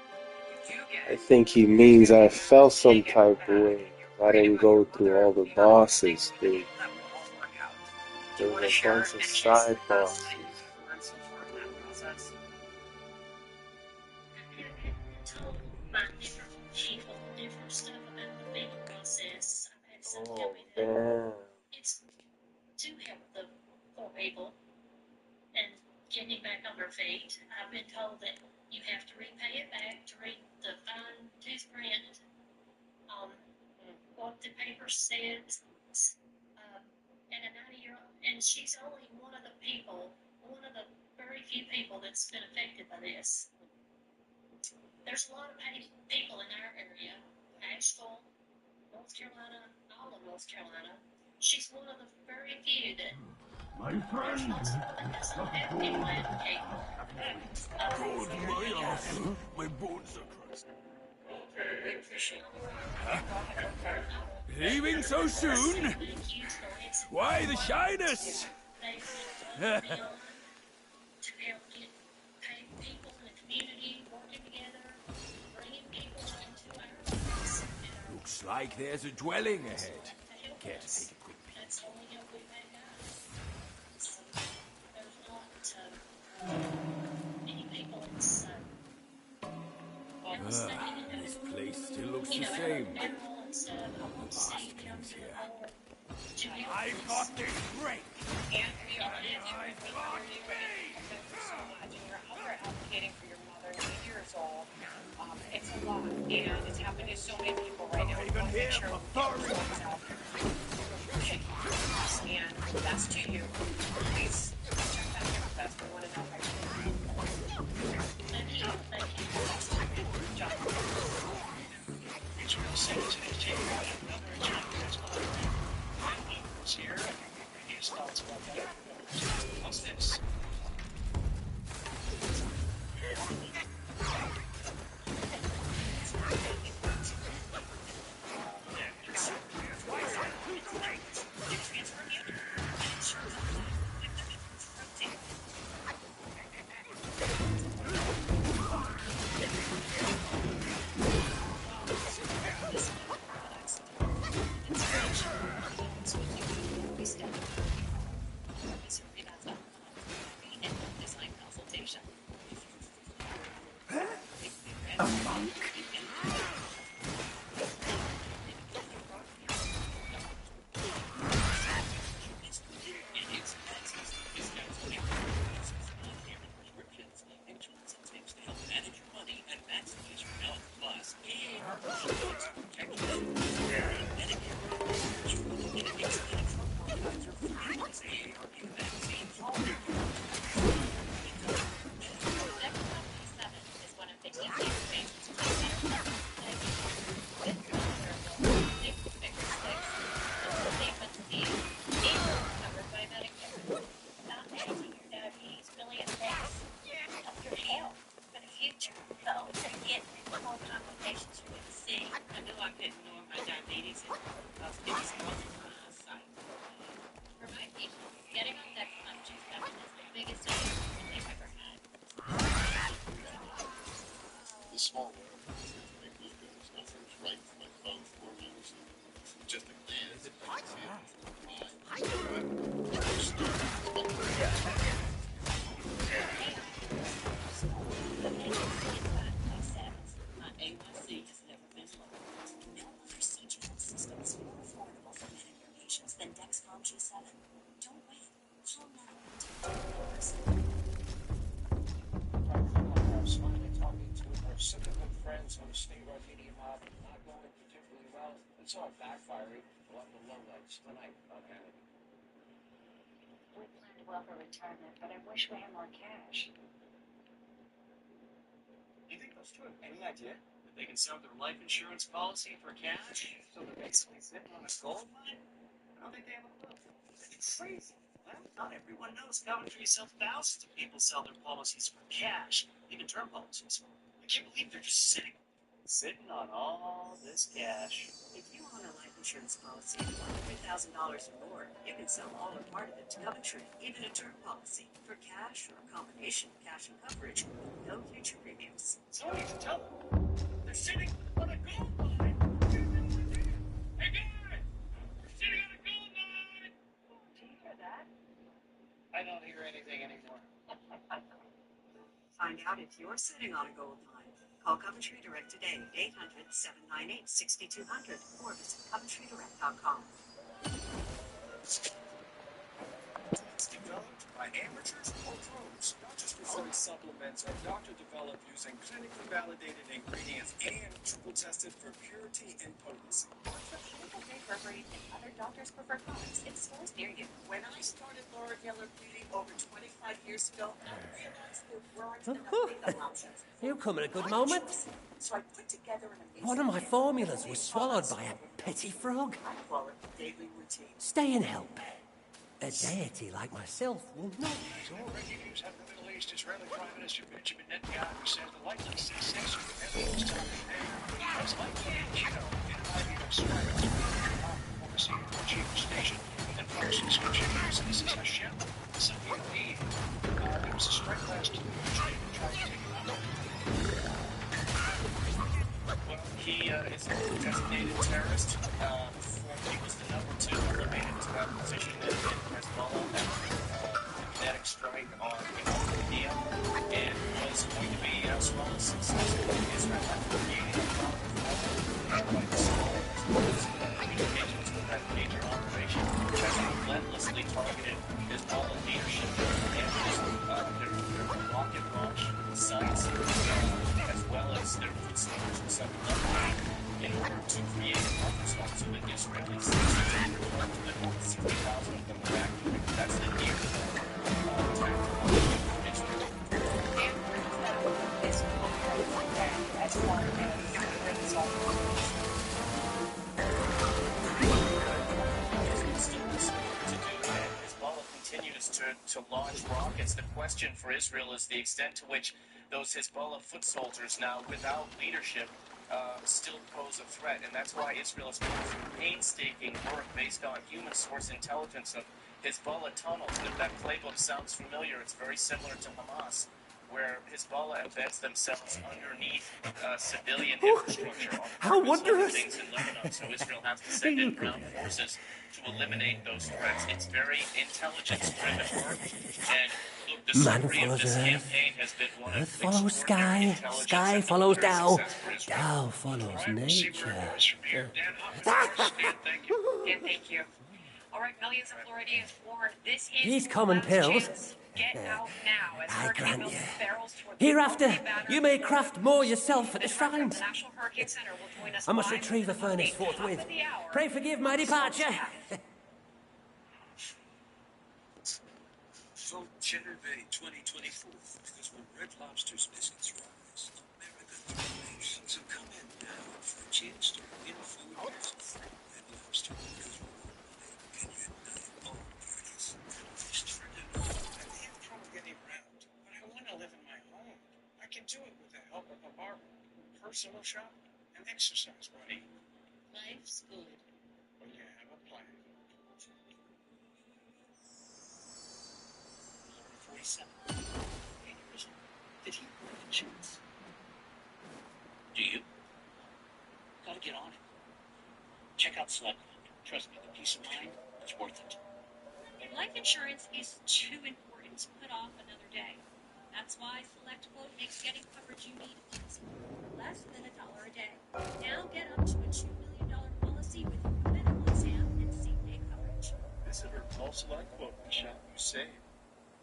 I think he means I felt some type of way. I didn't go through all the bosses. There was a bunch of side bosses. Oh, damn. It's to help the poor people and getting back on their feet. I've been told that you have to repay it back to read the fine tooth print on what the paper says. And a 90-year-old, and she's only one of the very few people that's been affected by this. There's a lot of people in our area, Asheville, North Carolina, all of North Carolina, She's one of the very few that My friend, good, my ass. My bones are crushed. Leaving so soon? Why the shyness? to help get paid people in the community working together, bringing people into our lives. Looks like there's a dwelling ahead. Care to take a quick peek? That's the only help we may have. So there's not many people inside. This place still looks the same. The past clings here. I've got this break. And we are you're out there advocating for your mother, 8 years old. It's a lot, and it's happening to so many people right now. We want to make sure we get results out there. And that's to you. Please check back in with us. We want to know how you're doing. Thank you. Good job. Israel says it is taking another agenda that's it's here. His thoughts about that. What's this? A monk? Small world. There's nothing's right for my phone for me. Just a glance at A1C has never been lower. No procedural systems more affordable for Medicare patients than Dexcom G7. Don't wait. Call now. Smiling, talking to our super good friends on the state of media mob, not going particularly well. It's all backfiring. A lot of the lowlights tonight. Okay. We planned well for retirement, but I wish we had more cash. Do you think that's true? Any idea? That they can sell their life insurance policy for cash? So they're basically sitting on a gold mine? I don't think they have a clue. It's crazy. Well, not everyone knows Coventry sells thousands of people sell their policies for cash, even term policies. I can't believe they're just sitting on all this cash. If you own a life insurance policy of $100,000 or more, you can sell all or part of it to Coventry, even a term policy, for cash or a combination of cash and coverage with no future premiums. So I need to tell them. They're sitting on a gold mine. Hey guys! We're sitting on a gold mine! Do you hear that? I don't hear anything anymore. Find out if you're sitting on a gold mine. Call Coventry Direct today, 800-798-6200, or visit CoventryDirect.com. It's developed by amateurs or pros. Not just research supplements are doctor developed using clinically validated ingredients and triple tested for purity and potency. Chemical-free berberine and other other doctors prefer Commons. It's stores near you. When I started Laura Geller Beauty over 25 years ago, I realized there weren't enough makeup options. You come at a good moment. So I put together an amazing One of my formulas was swallowed by a petty frog. I call it daily routine. Stay and help. A deity like myself will not. So breaking news out of the Middle East, Israeli Prime Minister Benjamin Netanyahu says the likely cessation of Israel's time today is likely to kill an IDF strike on the overseeing the chief station and Fox description news. This is Hashem Safiatin. There was a strike last week which they tried to take him out. Well, he is a designated terrorist. He was the number 2 elevated to that position in Hezbollah after the kinetic strike on India, and was going to be as well as successful in Israel after creating a and quite small communications with that major operation, which has relentlessly targeted Hezbollah leadership and their rocket launch sites, as well as their food soldiers and stuff in order to create a buffer zone so that Israelis, the 60,000 of them are active. That's the near continues to launch rockets. The question for Israel is the extent to which those Hezbollah foot soldiers now, without leadership, still pose a threat, and that's why Israel is going through painstaking work based on human source intelligence of Hezbollah tunnels. And if that playbook sounds familiar, it's very similar to Hamas, where Hezbollah embeds themselves underneath civilian infrastructure on purpose things in Lebanon. So Israel has to send in ground forces to eliminate those threats. It's very intelligence-driven work, and look, the story of this campaign has been one of follows sky, sky follows Tao, Tao follows nature. And thank you. All right, millions of Floridians warned this is These common pills. chance. Get out now as I Hurricane grant Milton you. barrels toward the Hereafter, Florida battery. you may craft more yourself at the shrines. The National Hurricane Center will join us I must live retrieve the from furnace the top forthwith. of the hour. Pray forgive my departure. Vote Cheddar Bay 2024 because when Red Lobster's biscuits rise, America thrives. So come in now for a chance to win food from Red Lobster because we're all and unite all parties. Just for dinner. I have trouble getting around, but I want to live in my home. I can do it with the help of a barber, personal shop, and exercise buddy. Life's good. When you have a plan. 47. Aneurysm. Did he work insurance? Do you? Gotta get on it. Check out Select. Trust me, the peace of mind is worth it. Life insurance is too important to put off another day. That's why Select Quote makes getting coverage you need easy. Less than $1 a day. Now get up to a $2 million policy with medical exam and same-day coverage. Visitor call Select Quote and shop you save.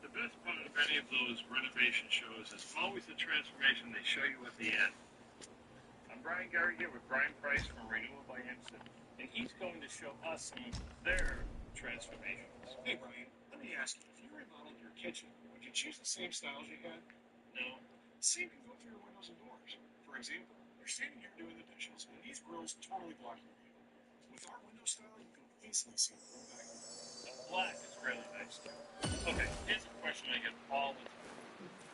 The best part of any of those renovation shows is always the transformation they show you at the end. I'm Brian Gary here with Brian Price from Renewal by Instant, and he's going to show us some of their transformations. Hey, Brian, let me ask you, if you remodeled your kitchen, would you choose the same styles you had? No. Same can go for your windows and doors. For example, you're standing here doing the dishes, and these grills totally block your view. With our window style, you can easily see the room back. The black is really nice too. Okay, here's a question I get all the time.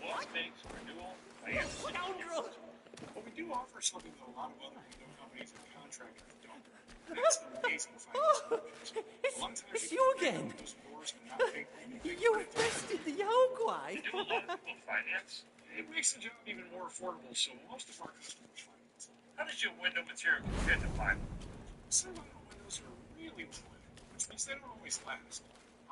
What makes Renewal by Instant different? Well, we do offer something that a lot of other window companies and contractors don't. That's the amazing financial options. A lot of times It's you you can again. those doors and not pay You arrested the Yaogwai. Do a lot of people finance? It makes the job even more affordable, so most of our customers finance. How does your window material compare to vinyl? Some vinyl windows are really wood, which means they don't always last.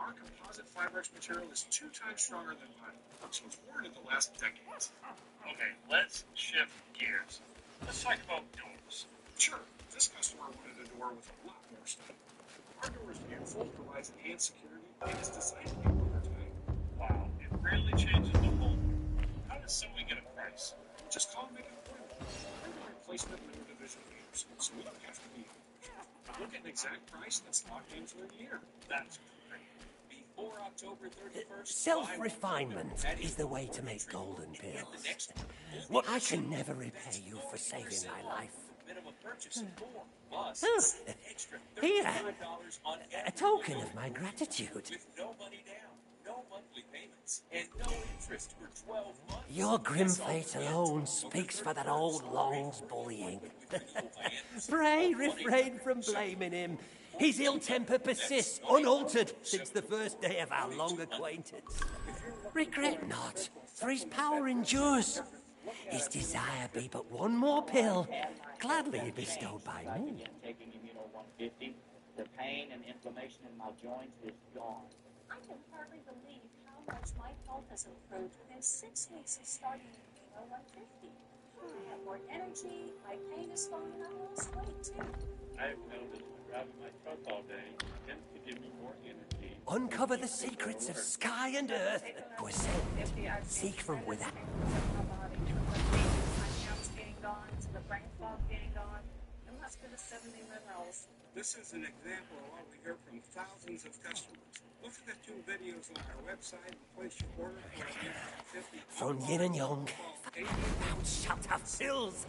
Our composite Fibrex material is 2 times stronger than vinyl, so it's warranted to last decades. Okay, let's shift gears. Let's talk about doors. Sure, this customer wanted a door with a lot more stuff. Our door is beautiful, provides enhanced security, and is designed to be watertight. Wow, it really changes the whole door. How does someone get a price? Just call and make an appointment. We're the replacement window division leaders, so we don't have to be. Look at an exact price that's locked in for a year. That's great. Before October 31st, Self-refinement is the way to make golden pills. Well, I can never repay you for saving my life. minimum purchase of 4 plus Oh, an extra here, $35 on a token of my gratitude. with no money down, no monthly payments, and no interest for 12 months. Your grim fate alone speaks for that old Long's bullying. Pray refrain from blaming him. His ill temper persists, unaltered, since the first day of our long acquaintance. Regret not, for his power endures. His desire be but one more pill, gladly bestowed by me. Taking Immuno 150, the pain and inflammation in my joints is gone. I can hardly believe how much my health has improved within 6 weeks of starting Immuno 150. I have more energy, my pain is gone, and I lost weight too. I have noticed driving my truck all day tends to give me more energy. Uncover the secrets of sky and earth. Gwysen, seek from without. Getting gone, to the brain fog getting gone, and let's go to 70 minerals. This is an example of what we hear from thousands of customers. Look at the 2 videos on our website and place your order for a 50. From yin and yang, thou shalt have pills.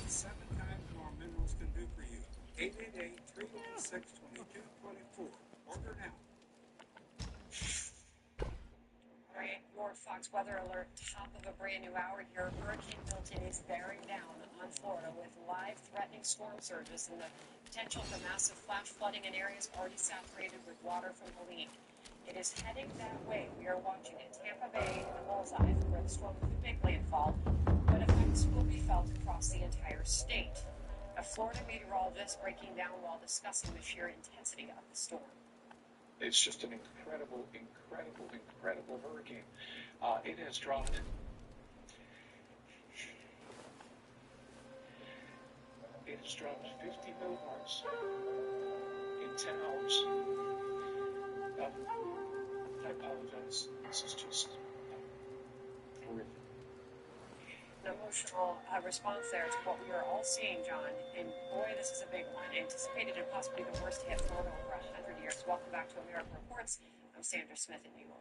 7 times more minerals can do for you. 888-316-2224. Order now. Your Fox weather alert, top of a brand new hour here. Hurricane Milton is bearing down on Florida with live threatening storm surges and the potential for massive flash flooding in areas already saturated with water from Helene. It is heading that way. We are watching in Tampa Bay and the Bullseye where the storm could make landfall, but effects will be felt across the entire state. A Florida meteorologist breaking down while discussing the sheer intensity of the storm. It's just an incredible hurricane. It has dropped. It has dropped 50 millibars in 10 hours. I apologize. This is just horrific. An emotional response there to what we are all seeing, John. And boy, this is a big one. Anticipated and possibly the worst hit Florida over 100 years. Welcome back to American Reports. I'm Sandra Smith in New York.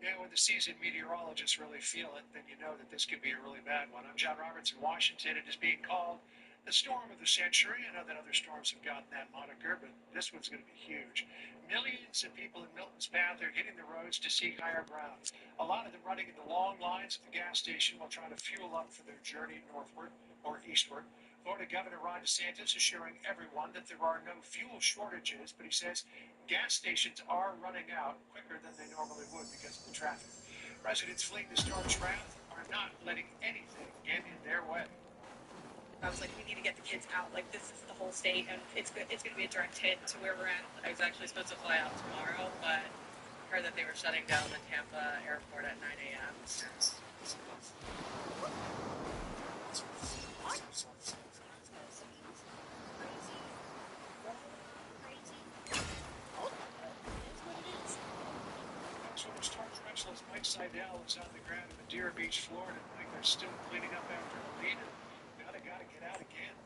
Yeah, when the seasoned meteorologists really feel it, then you know that this could be a really bad one. I'm John Roberts in Washington. It is being called the storm of the century. I know that other storms have gotten that moniker, but this one's going to be huge. Millions of people in Milton's path are hitting the roads to seek higher ground. A lot of them running into long lines at the gas station while trying to fuel up for their journey northward or eastward. Florida Governor Ron DeSantis assuring everyone that there are no fuel shortages, but he says gas stations are running out quicker than they normally would because of the traffic. Residents fleeing the storm's wrath are not letting anything get in their way. I was like, we need to get the kids out. Like, this is the whole state, and it's going to be a direct hit to where we're at. I was actually supposed to fly out tomorrow, but heard that they were shutting down the Tampa airport at 9 a.m. So much torrential. Mike Seidel is on the ground in Madeira Beach, Florida. Like they're still cleaning up after Helene. Now they got to get out again.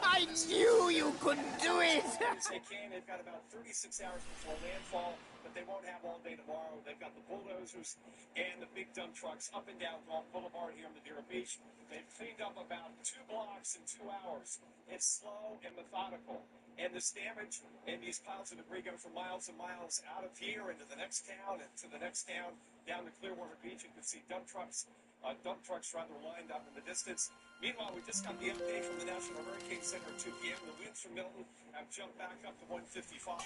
I knew you couldn't do it! They can. They've got about 36 hours before landfall, but they won't have all day tomorrow. They've got the bulldozers and the big dump trucks up and down Gulf Boulevard here in Madeira Beach. They've cleaned up about 2 blocks in 2 hours. It's slow and methodical. And this damage and these piles of debris go for miles and miles out of here into the next town and to the next town down to Clearwater Beach. You can see dump trucks rather lined up in the distance. Meanwhile, we just got the update from the National Hurricane Center at 2 p.m. The winds from Milton have jumped back up to 155,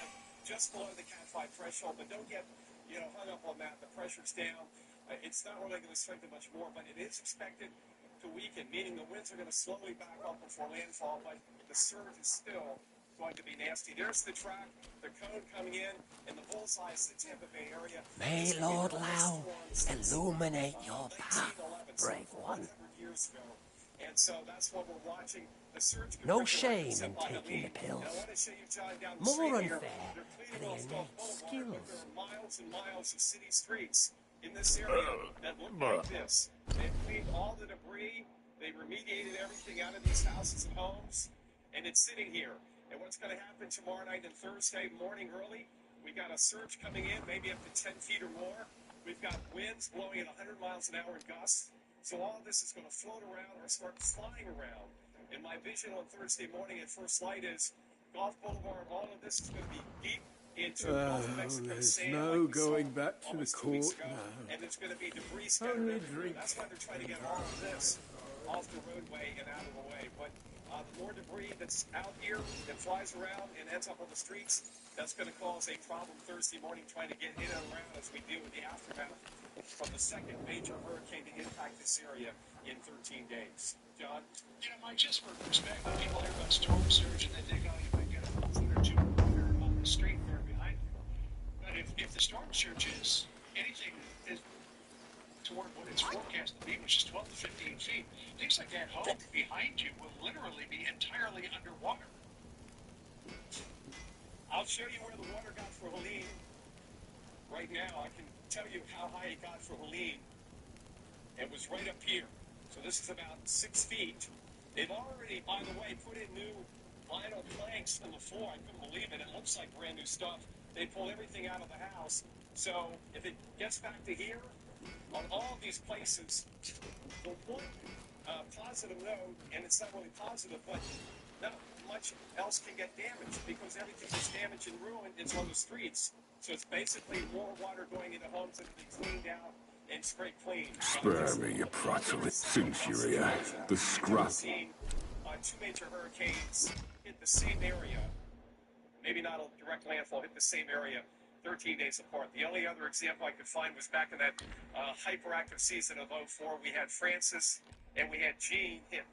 just below the Cat 5 threshold. But don't get, hung up on that. The pressure's down. It's not really going to strengthen much more, but it is expected to weaken, meaning the winds are going to slowly back up before landfall, but the surge is still going to be nasty. There's the track, the cone coming in, and the bullseye is the Tampa Bay area. May Lord Lao illuminate your path, brave one. Years ago. And so that's what we're watching. The surge No shame in taking the pills. More unfair for the innate skills. There are miles and miles of city streets in this area that look like this. They've cleaned all the debris. They remediated everything out of these houses and homes, and it's sitting here. And what's going to happen tomorrow night and Thursday morning early, we got a surge coming in, maybe up to 10 feet or more. We've got winds blowing at 100 miles an hour in gusts. So all of this is going to float around or start flying around. And my vision on Thursday morning at first light is Gulf Boulevard, all of this is going to be deep into Gulf of Mexico There's sand. no Like we saw going back to the almost 2 weeks court ago. now. And there's going to be debris scattered Only everywhere. drink. That's why they're trying to get all of this off the roadway and out of the way. But the more debris that's out here that flies around and ends up on the streets, that's going to cause a problem Thursday morning trying to get in and around as we deal with the aftermath from the second major hurricane to impact this area in 13 days. John? You know, Mike, just for perspective, people hear about storm surge and they think, oh, you might get a foot or two of water on the street there behind you. But if the storm surge is anything is toward what it's forecast to be, which is 12 to 15 feet, things like that home behind you will literally be entirely underwater. I'll show you where the water got for Helene. Right now, I can tell you how high it got for Helene. It was right up here. So this is about 6 feet. They've already, by the way, put in new vinyl planks on the floor. I couldn't believe it. It looks like brand new stuff. They pulled everything out of the house. So if it gets back to here, on all of these places, the one positive note, and it's not really positive, but not much else can get damaged because everything that's damaged and ruined is on the streets. So it's basically more water going into homes that can be cleaned out and scraped clean. Spare me, you prattling centuria. The scrap. Seen, 2 major hurricanes hit the same area. Maybe not a direct landfall, hit the same area 13 days apart. The only other example I could find was back in that hyperactive season of 04. We had Francis and we had Jean hit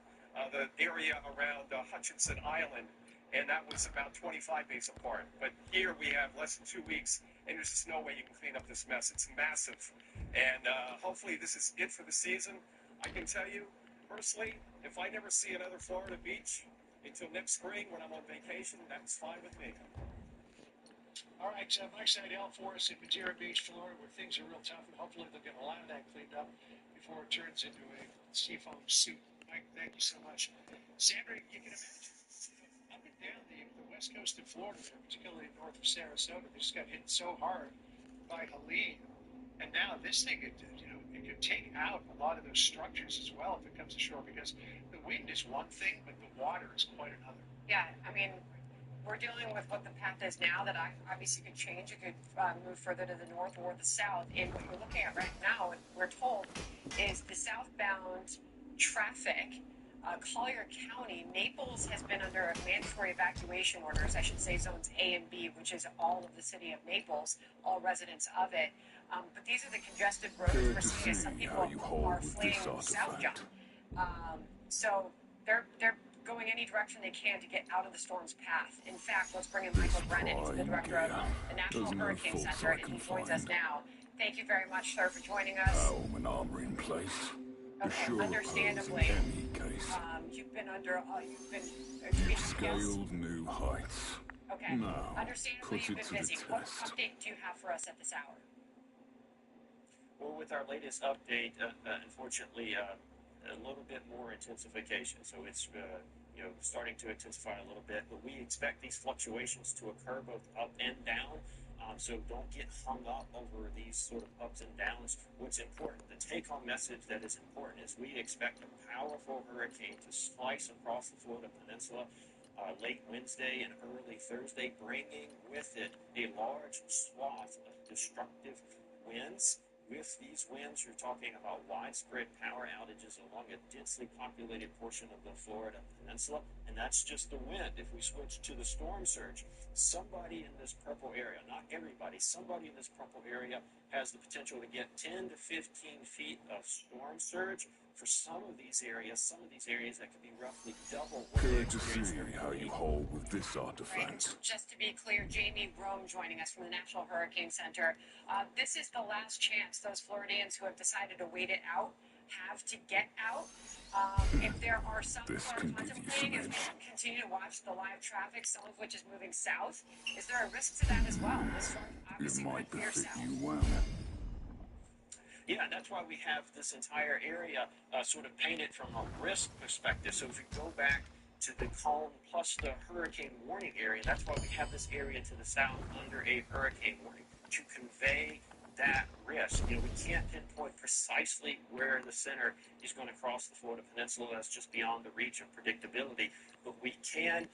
the area around Hutchinson Island, and that was about 25 days apart. But here we have less than 2 weeks, and there's just no way you can clean up this mess. It's massive. And hopefully this is it for the season. I can tell you, personally, if I never see another Florida beach until next spring when I'm on vacation, that's fine with me. All right, Mike's Seidel for us in Madeira Beach, Florida, where things are real tough, and hopefully they'll get a lot of that cleaned up before it turns into a seafoam soup. Mike, thank you so much. Sandra, you can imagine up and down the west coast of Florida, particularly north of Sarasota, they just got hit so hard by Helene. And now this thing, it could take out a lot of those structures as well if it comes ashore, because the wind is one thing, but the water is quite another. Yeah, I mean, we're dealing with what the path is now that obviously could change. It could move further to the north or the south. And what you're looking at right now, we're told, is the southbound traffic. Collier County, Naples has been under mandatory evacuation orders, I should say zones A and B, which is all of the city of Naples, all residents of it. But these are the congested roads we're seeing as some people are fleeing southbound. So they're going any direction they can to get out of the storm's path. In fact, let's bring in Michael Brennan, who's the director of the National Hurricane Center, and he joins us now. Thank you very much, sir, for joining us. Home and armor in place. Okay, Sure understandably, you've been under, Scaled new heights. Okay, Now, understandably, put you've it been to the busy. What test. update do you have for us at this hour? Well, with our latest update, unfortunately, a little bit more intensification. So it's starting to intensify a little bit, but we expect these fluctuations to occur both up and down. So don't get hung up over these sort of ups and downs. What's important, the take-home message that is important, is we expect a powerful hurricane to slice across the Florida Peninsula late Wednesday and early Thursday, bringing with it a large swath of destructive winds. With these winds, you're talking about widespread power outages along a densely populated portion of the Florida Peninsula, and that's just the wind. If we switch to the storm surge, somebody in this purple area, not everybody, somebody in this purple area has the potential to get 10 to 15 feet of storm surge. For some of these areas that could be roughly double what Good to see how you hold with this artifact. Just to be clear, Jamie Rome joining us from the National Hurricane Center. This is the last chance those Floridians who have decided to wait it out have to get out. If there are some who are contemplating, as we continue to watch the live traffic, some of which is moving south, is there a risk to that as well? This storm obviously It might could veer befit south. you well. Yeah, and that's why we have this entire area sort of painted from a risk perspective. So if you go back to the calm plus the hurricane warning area, that's why we have this area to the south under a hurricane warning, to convey that risk. You know, we can't pinpoint precisely where the center is going to cross the Florida Peninsula. That's just beyond the reach of predictability. But we can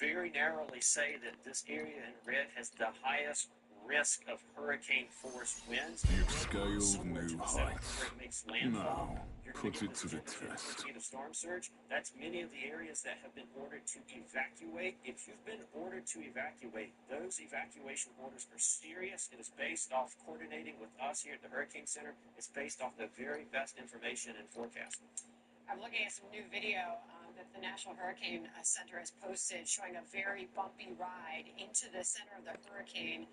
very narrowly say that this area in red has the highest risk of hurricane force winds. You've scaled new heights. Where it makes landfall. Now, put it to the test. Of storm surge. That's many of the areas that have been ordered to evacuate. If you've been ordered to evacuate, those evacuation orders are serious. It is based off coordinating with us here at the Hurricane Center. It's based off the very best information and forecast. I'm looking at some new video that the National Hurricane Center has posted showing a very bumpy ride into the center of the hurricane.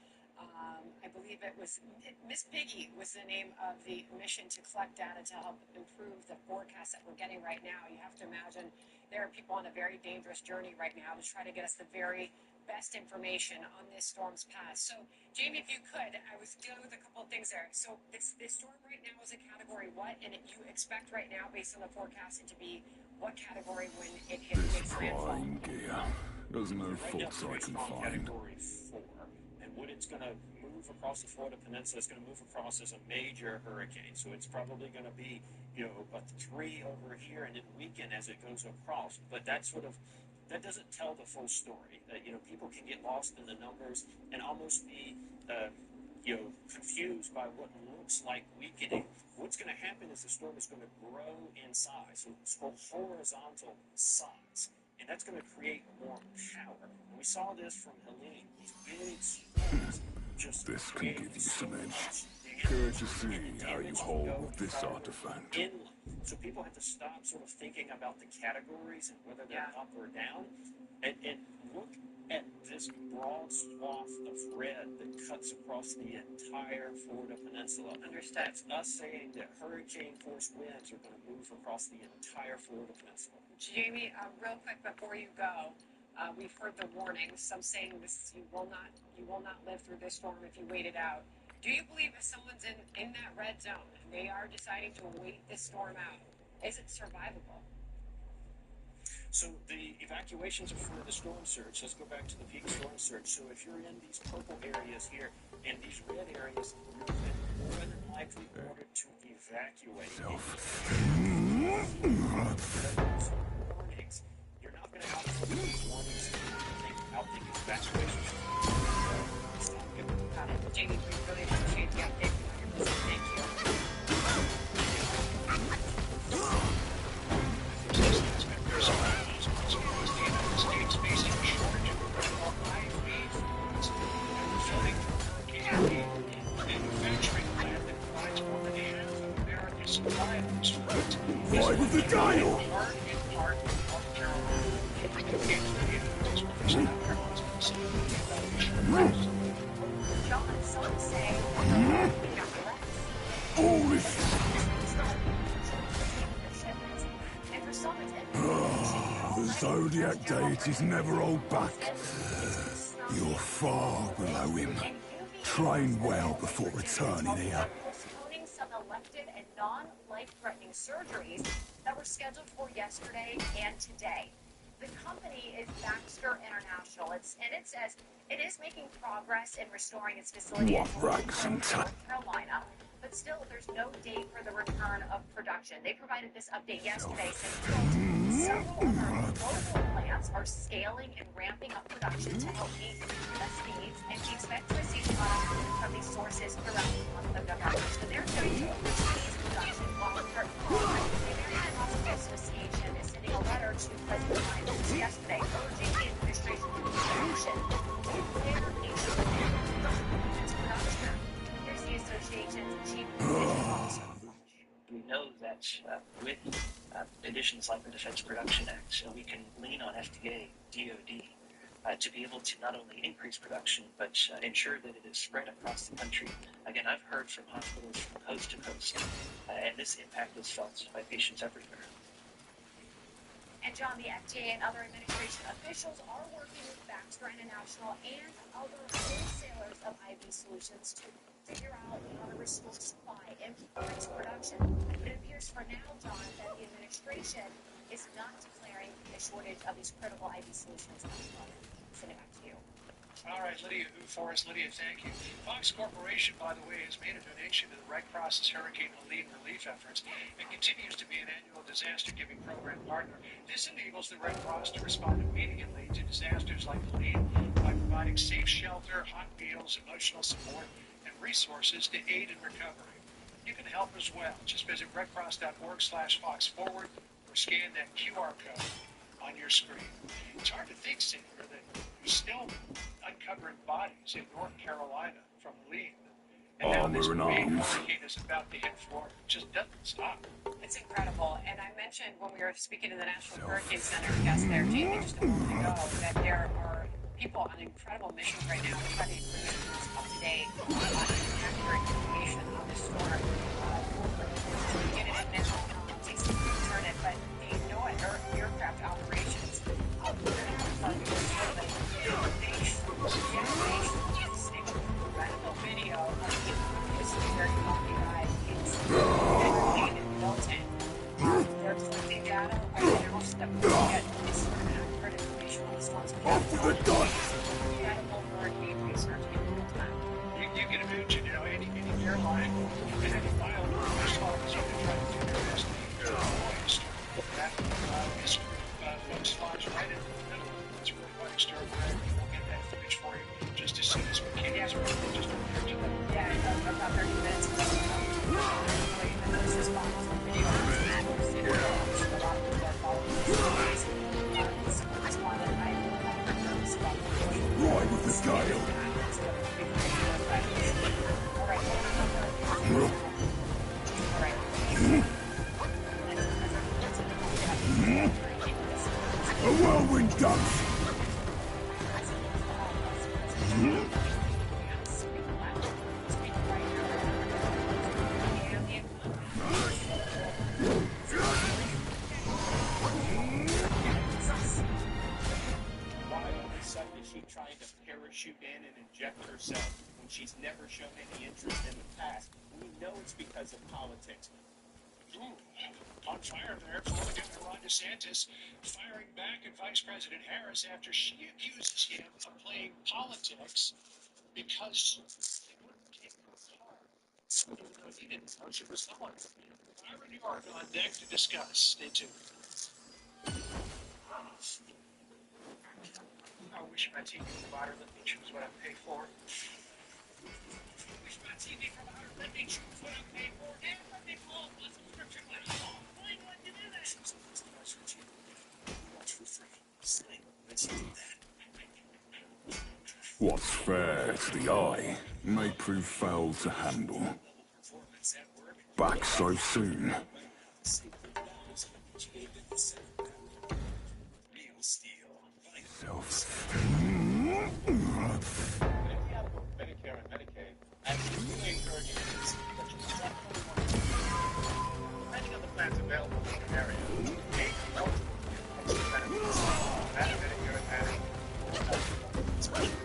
I believe it was Miss Piggy was the name of the mission to collect data to help improve the forecast that we're getting right now. You have to imagine there are people on a very dangerous journey right now to try to get us the very best information on this storm's path. So, Jamie, if you could, I was dealing with a couple of things there. So, this storm right now is a category what, and you expect right now, based on the forecasting, to be what category when it hits landfall? Flying gear. There's no faults I can find. Category 4. And what it's going to move across the Florida Peninsula, it's going to move across as a major hurricane. So it's probably going to be, you know, a 3 over here and then weaken as it goes across. But that doesn't tell the full story. You know, people can get lost in the numbers and almost be, you know, confused by what looks like weakening. What's going to happen is the storm is going to grow in size, so horizontal size. And that's going to create more power. And we saw this from Helene. These big storms just this can give you some edge. Good to see how you hold with this artifact. Inland. So people have to stop sort of thinking about the categories and whether they're up or down. And look at this broad swath of red that cuts across the entire Florida Peninsula. That's us saying that hurricane force winds are going to move across the entire Florida Peninsula. Jamie, real quick before you go, we've heard the warnings. Some saying this you will not live through this storm if you wait it out. Do you believe if someone's in that red zone and they are deciding to wait this storm out, is it survivable? So the evacuations are for the storm surge. Let's go back to the peak storm surge. So if you're in these purple areas here and these red areas, you're more than likely ordered to evacuate. Warnings. You're not going to outthink these warnings. Outthink these evacuations. Got it. Jamie, we really appreciate the update. Thank you. Why with the dial? The Zodiac deities never hold back. You're far below him. Train well before returning here. Postponing some elective and non-life-threatening surgeries that were scheduled for yesterday and today. The company is Baxter International. It says it is making progress in restoring its facility in North Carolina, but still there's no date for the return of production. They provided this update yesterday saying several of our global plants are scaling and ramping up production to help meet U.S. needs, and we expect to receive products from these sources throughout the month of November. So they're going to increase production while we start the American Hospital Association is sending a letter to President Biden yesterday urging the administration to take action to declare a production. Here's the association's chief executive officer. We know that with additions like the Defense Production Act, we can lean on FDA, DoD, to be able to not only increase production, but ensure that it is spread across the country. Again, I've heard from hospitals from coast to coast, and this impact is felt by patients everywhere. And John, the FDA and other administration officials are working with Baxter International and other wholesalers of IV solutions to figure out how to restore supply and increase production. It appears for now, John, that the administration is not declaring a shortage of these critical IV solutions at the moment. Send it back to you. All right, Lydia Forrest. Lydia, thank you. Fox Corporation, by the way, has made a donation to the Red Cross's Hurricane Helene relief efforts and continues to be an annual disaster-giving program partner. This enables the Red Cross to respond immediately to disasters like Helene by providing safe shelter, hot meals, emotional support, and resources to aid in recovery. You can help as well. Just visit redcross.org/foxforward or scan that QR code on your screen. It's hard to think, Sandra, that you're still uncovering bodies in North Carolina from Helene. And now this big hurricane is about to hit Florida. It just doesn't stop. It's incredible. And I mentioned when we were speaking to the National Hurricane Center guest there, Jamie, just a moment ago, that there are people on incredible missions right now to try to include up to date accurate information on this storm. Get it in now, takes some to turn it, but the NOAA aircraft operations, we're going to have incredible video of this very lucky guy. It's educated, built in. They're collecting data right now so that we can get this accurate information on the storms. Incredible hurricane research in real time. You can imagine, any airline and any pilot first officer to try to do their best to avoid a storm. That folks launch right into the middle. It's really quite extraordinary. We'll get that footage for you just as soon as we can. Just about 30 minutes ago. And those responses to the video. Right with the gale. A whirlwind dance. Parachute in and inject herself when she's never shown any interest in the past. We know it's because of politics. On fire there, Florida Governor Ron DeSantis firing back at Vice President Harris after she accuses him of playing politics because they wouldn't take her car. Even though he didn't know she was someone. Ira New York on deck to discuss. Stay tuned. I wish my TV provider let me choose what I pay for. Wish my TV provider let me choose what I pay for and let me pull up my subscription with it. Why do you do that? Watch for free. Sling. Let's do that. What's fair to the eye may prove foul to handle. Back so soon. Medicare and Medicaid, and really encouraging this, but you definitely want to, depending on the plans available in your area, may be eligible for extra benefits. That Medicare Advantage, especially.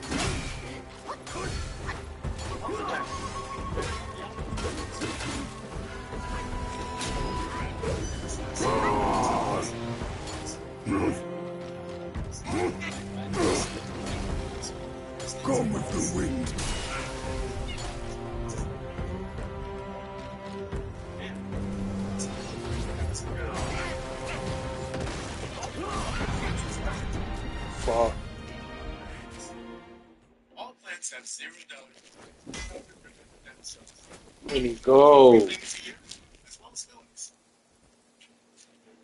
Gone with the wind. Fuck. All plans have $0. Where'd he go? As well as fillings.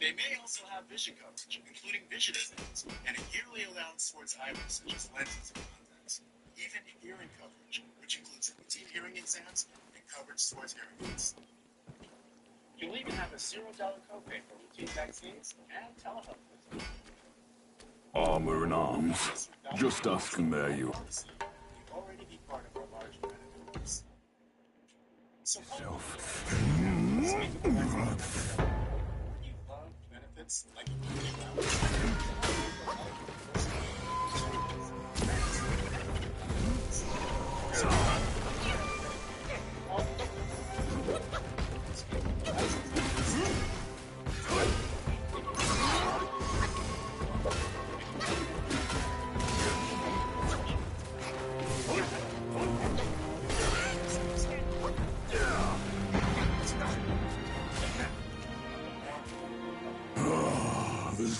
They may also have vision coverage, including vision exams, and a yearly allowance towards items such as lenses and contacts. Even hearing coverage, which includes routine hearing exams and coverage towards hearing aids. You'll even have a $0 copay for routine vaccines and telehealth visits. Armor and arms. Just ask and there you are. You already be part of our large benefits. So you love benefits like you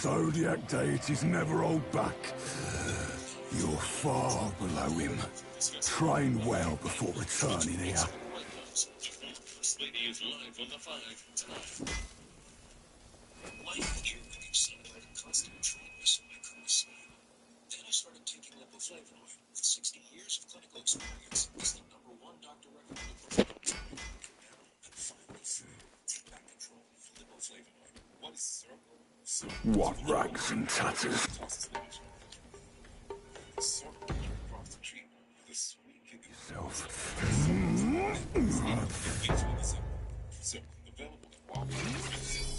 Zodiac deities never hold back. You're far below him. Train well before returning here. First Lady is live on the 5 tonight. Life here accelerated constant trainers my course. Then I started taking lipoflavinoid. With 60 years of clinical experience, it's the #1 doctor recommended product. And finally, take back control of lipoflavinoid. What is circle? What rags and tatters? Circle across the treatment. The sweet kicking Self. So, available to Walgreens.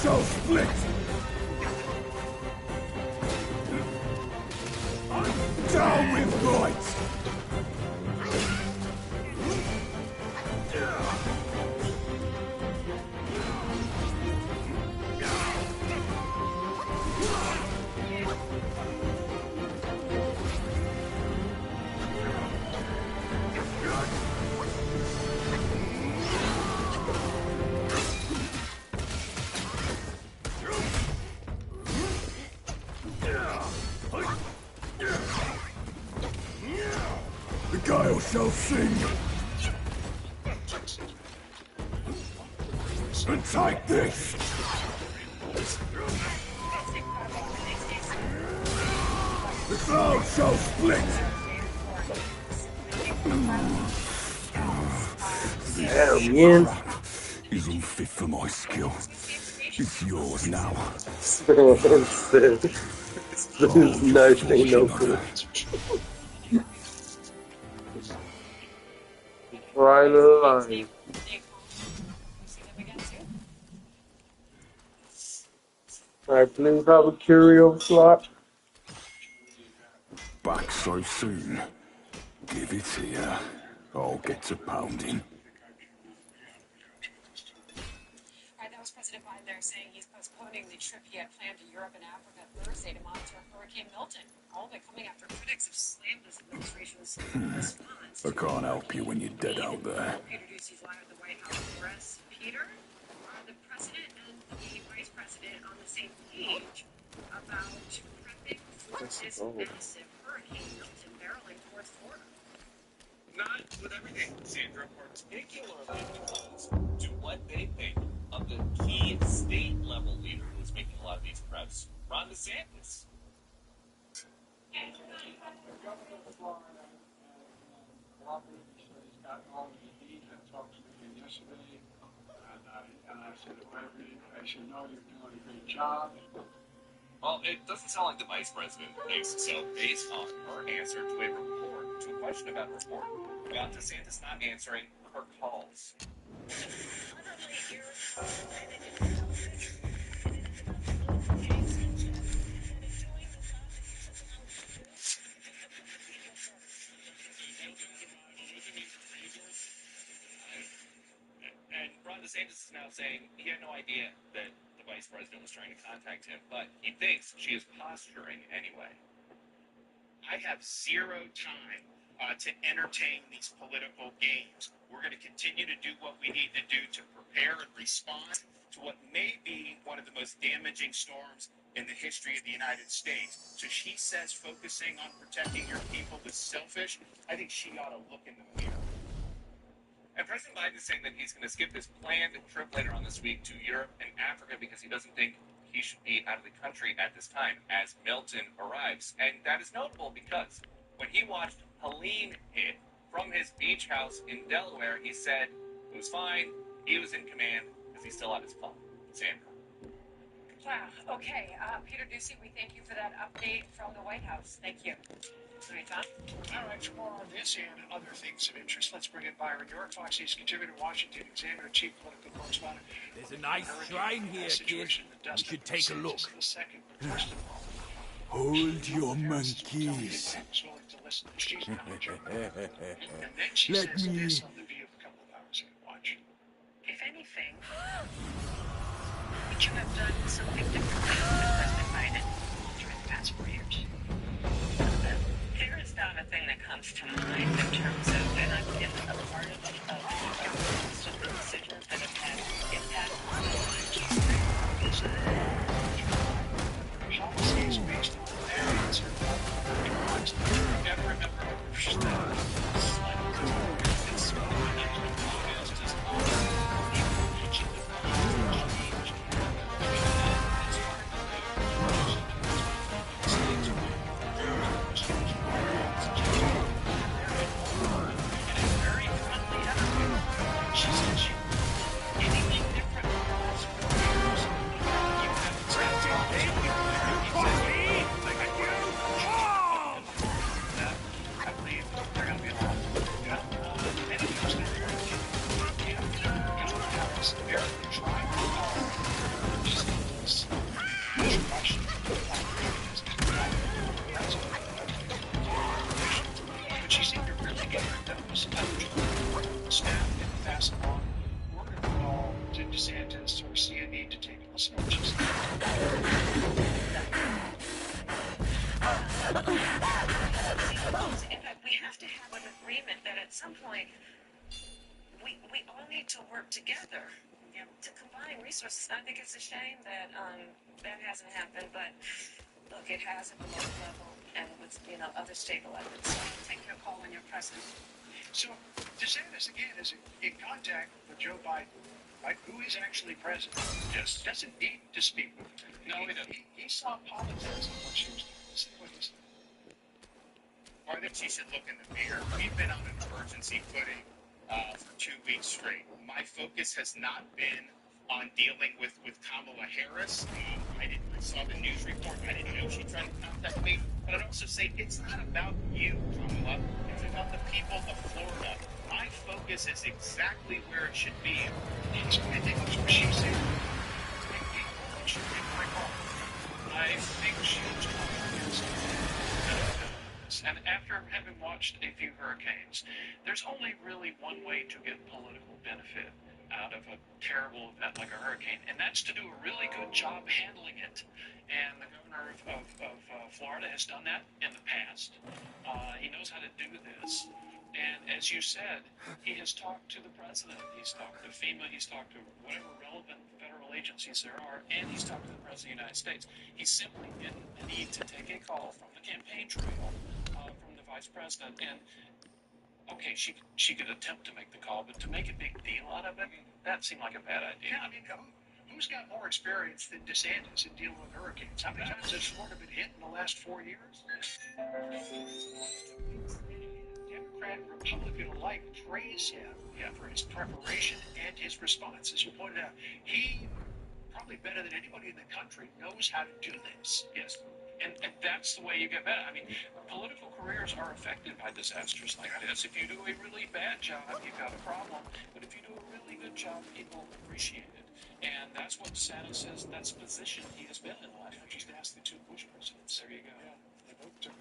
So split! Down with light! The Gale shall sing! And take this! The cloud shall split! Damn, man. Is unfit for my skill. It's yours now. There's nice ain't no good. Right of the line. Alright, please have a curio slot. Back so soon. Give it here. I'll get to pounding. That was President Biden there saying he's postponing the trip he had planned to Europe and Africa Thursday to monitor Hurricane Milton. All of it coming after critics have slammed this administration's response. I can't help you when you're dead out there. Peter Doocy's live at the White House Press. Peter, are the president and the vice president on the same page about prepping for this massive Hurricane Milton barreling towards Florida? Not with everything, Sandra, particularly because to what they think of the key state-level leader who's making a lot of these preps, Ron DeSantis. The governor of Florida, Robert, he's got all he needs. I talked to him yesterday, and I said, I should know you're doing a great job. Well, it doesn't sound like the vice president thinks so, based on her answer to a report, to a question about a report about DeSantis not answering her calls. And Ron DeSantis DeSantis is now saying he had no idea that the vice president was trying to contact him, but he thinks she is posturing anyway. I have zero time to entertain these political games. We're going to continue to do what we need to do to prepare and respond to what may be one of the most damaging storms in the history of the United States. So she says focusing on protecting your people is selfish. I think she ought to look in the mirror. And President Biden is saying that he's going to skip his planned trip later on this week to Europe and Africa because he doesn't think he should be out of the country at this time as Milton arrives. And that is notable because when he watched Helene hit from his beach house in Delaware, he said it was fine, he was in command because he still had his phone. Sandra. Wow. Okay. Peter Doocy, we thank you for that update from the White House. Thank you. All right, Tom? All right, for more on this and other things of interest, let's bring in Byron York, Fox News contributor, Washington Examiner, chief political correspondent. There's a nice shrine here, kid. You should take a look. Hold your monkeys. Let me... If anything, would you have done something differently with President Biden during the past 4 years? There is not a thing that comes to mind in terms of, and I've been a part of most of the decisions that have had impact on policies based on values or never remember I think it's a shame that that hasn't happened, but look, it has at the local level and with other state elections. So take your call when you're president. So DeSantis again is in contact with Joe Biden, right? Who is actually president? Yes. Doesn't need to speak with him. No, he doesn't. He saw politics in what she was doing. Listen to what he said. I think she should look in the mirror. We've been on an emergency footing for 2 weeks straight. My focus has not been on dealing with Kamala Harris. I saw the news report. I didn't know she tried to contact me. But I'd also say it's not about you, Kamala. It's about the people of Florida. My focus is exactly where it should be. I think that's what she said. I think she was and after having watched a few hurricanes, there's only really one way to get political benefit out of a terrible event like a hurricane, and that's to do a really good job handling it. And the governor of Florida has done that in the past. He knows how to do this. And as you said, he has talked to the president. He's talked to FEMA. He's talked to whatever relevant federal agencies there are, and he's talked to the president of the United States. He simply didn't need to take a call from the campaign trail from the vice president. And okay, she could attempt to make the call, but to make a big deal out of it, that seemed like a bad idea. Yeah, I mean, who's got more experience than DeSantis in dealing with hurricanes? How many times has Florida been hit in the last 4 years? Democrat, Republican alike praise him for his preparation and his response. As you pointed out, he, probably better than anybody in the country, knows how to do this. Yes. And that's the way you get better. I mean, political careers are affected by disasters like this. If you do a really bad job, you've got a problem. But if you do a really good job, people appreciate it. And that's what DeSantis says, that's the position he has been in the last. Just ask the 2 Bush presidents. There you go. Yeah, they both took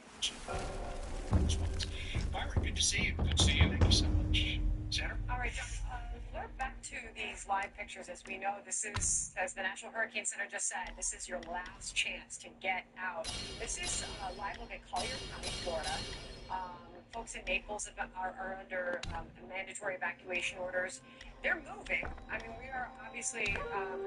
response. Byron, good to see you. Good to see you. Thank you so much. Sandra? All right, John, we're back to these live pictures. As we know, this is, as the National Hurricane Center just said, this is your last chance to get out. This is a live look at Collier County, Florida. Folks in Naples are under mandatory evacuation orders. They're moving. I mean, we are obviously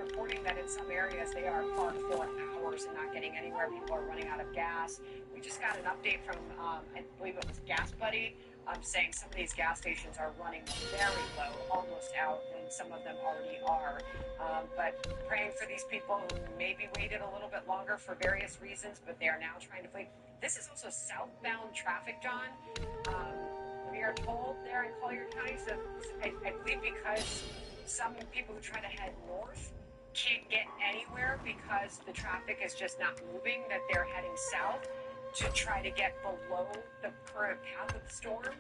reporting that in some areas they are parked for hours and not getting anywhere. People are running out of gas. We just got an update from, I believe it was Gas Buddy, saying some of these gas stations are running very low, almost out, and some of them already are. But praying for these people who maybe waited a little bit longer for various reasons, but they are now trying to flee. This is also southbound traffic, John. We are told there in Collier County, so I believe because some people who try to head north can't get anywhere because the traffic is just not moving, that they're heading south to try to get below the current path of the storm.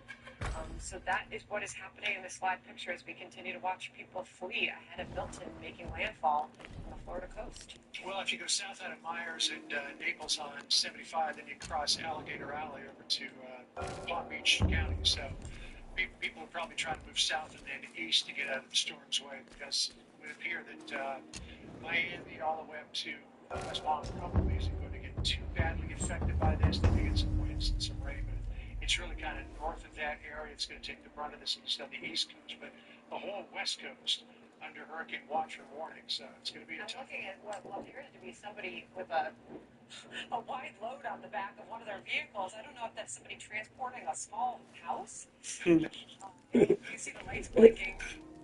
So that is what is happening in this live picture as we continue to watch people flee ahead of Milton making landfall on the Florida coast. Well, if you go south out of Myers and Naples on 75, then you cross Alligator Alley over to Palm Beach County. So people are probably trying to move south and then east to get out of the storm's way, because it would appear that Miami all the way up to West Palm probably isn't going to get too badly affected by this. They may get some winds and some rain, but it's really kind of north of that area. It's going to take the brunt of this on the east coast, but the whole west coast under hurricane watch or warning. So it's going to be a tough. I'm looking at what appears to be somebody with a wide load on the back of one of their vehicles. I don't know if that's somebody transporting a small house. You see the lights blinking.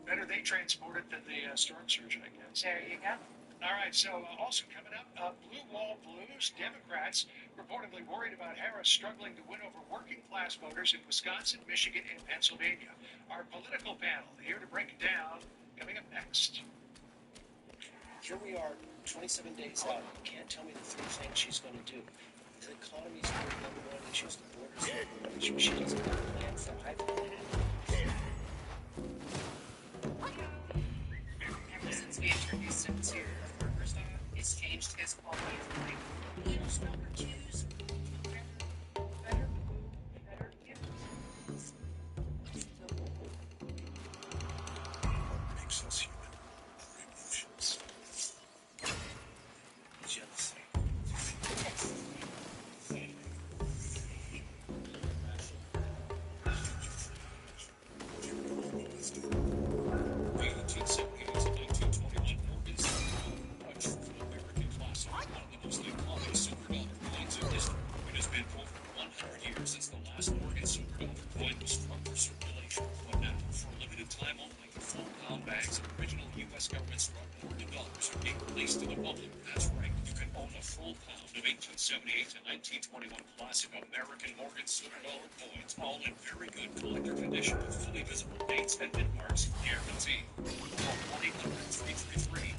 Better they transport it than the storm surge, I guess. There you go. All right, so also coming up, Blue Wall Blues. Democrats reportedly worried about Harris struggling to win over working-class voters in Wisconsin, Michigan, and Pennsylvania. Our political panel here to break it down, coming up next. Here we are, 27 days out. You can't tell me the three things she's going to do. The economy's her number one issue. The border's her number one issue. She doesn't have a plan for either. Ever since we introduced him to the burger stop, it's changed his quality of life. Wheels number twos. Better. Makes us human. Our emotions. Jealousy. Since the last Morgan Super Dollar coin was struck for circulation. But now, for a limited time only, full pound bags of original U.S. government struck Morgan dollars are being released to the public. That's right, you can own a full pound of 1878 to 1921 classic American Morgan Super Dollar coins, all in very good collector condition with fully visible dates and mint marks guaranteed. Call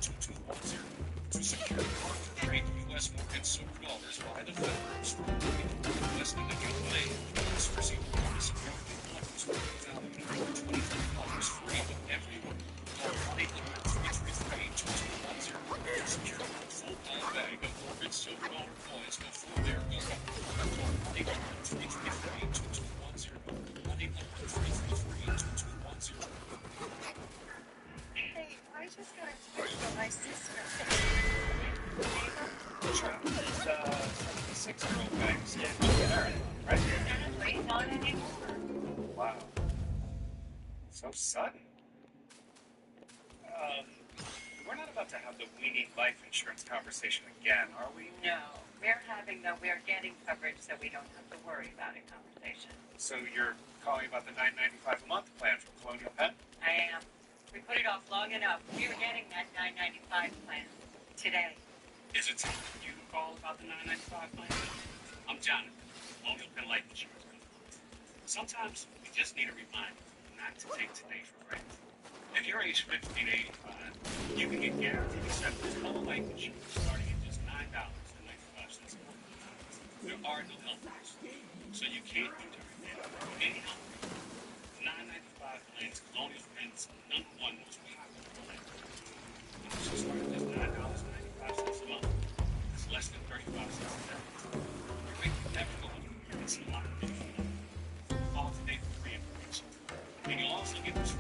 1-800-333-2210 to secure market-rate U.S. Morgan Super Dollars by the Federal Strong Investing in your money. This receipt will be secured with collectors for $25 free to everyone. Call 1-800-333-2210 to secure a full pound bag of Morgan Silver Dollar coins before they're gone. Call 1-800-333-2210. 1-800-333-2210. Hey, I just got a text from my sister. Sure. It's 76-year-old banks. Yeah, right? Not anymore. Wow. So sudden. We're not about to have the we need life insurance conversation again, are we? No, we're having the we're getting coverage so we don't have to worry about it conversation. So you're calling about the $9.95 a month plan from Colonial Penn? I am. We put it off long enough. We were getting that $9.95 plan today. Is it time for you to call about the $9.95 plan? I'm Jonathan, Colonial Penn Life Insurance Company. Sometimes we just need a reminder not to take today for granted. If you're age 50 to 85, you can get guaranteed acceptance of life insurance starting at just $9.95 a month. There are no health risks, so you can't use any health. 9.95 plans, Colonial Penn's number one most popular plan. So start at just $9.95 a month. It's less than 35 cents a day. Your rate can never go up. It's a lot of money. Call today for free information. And you'll also get this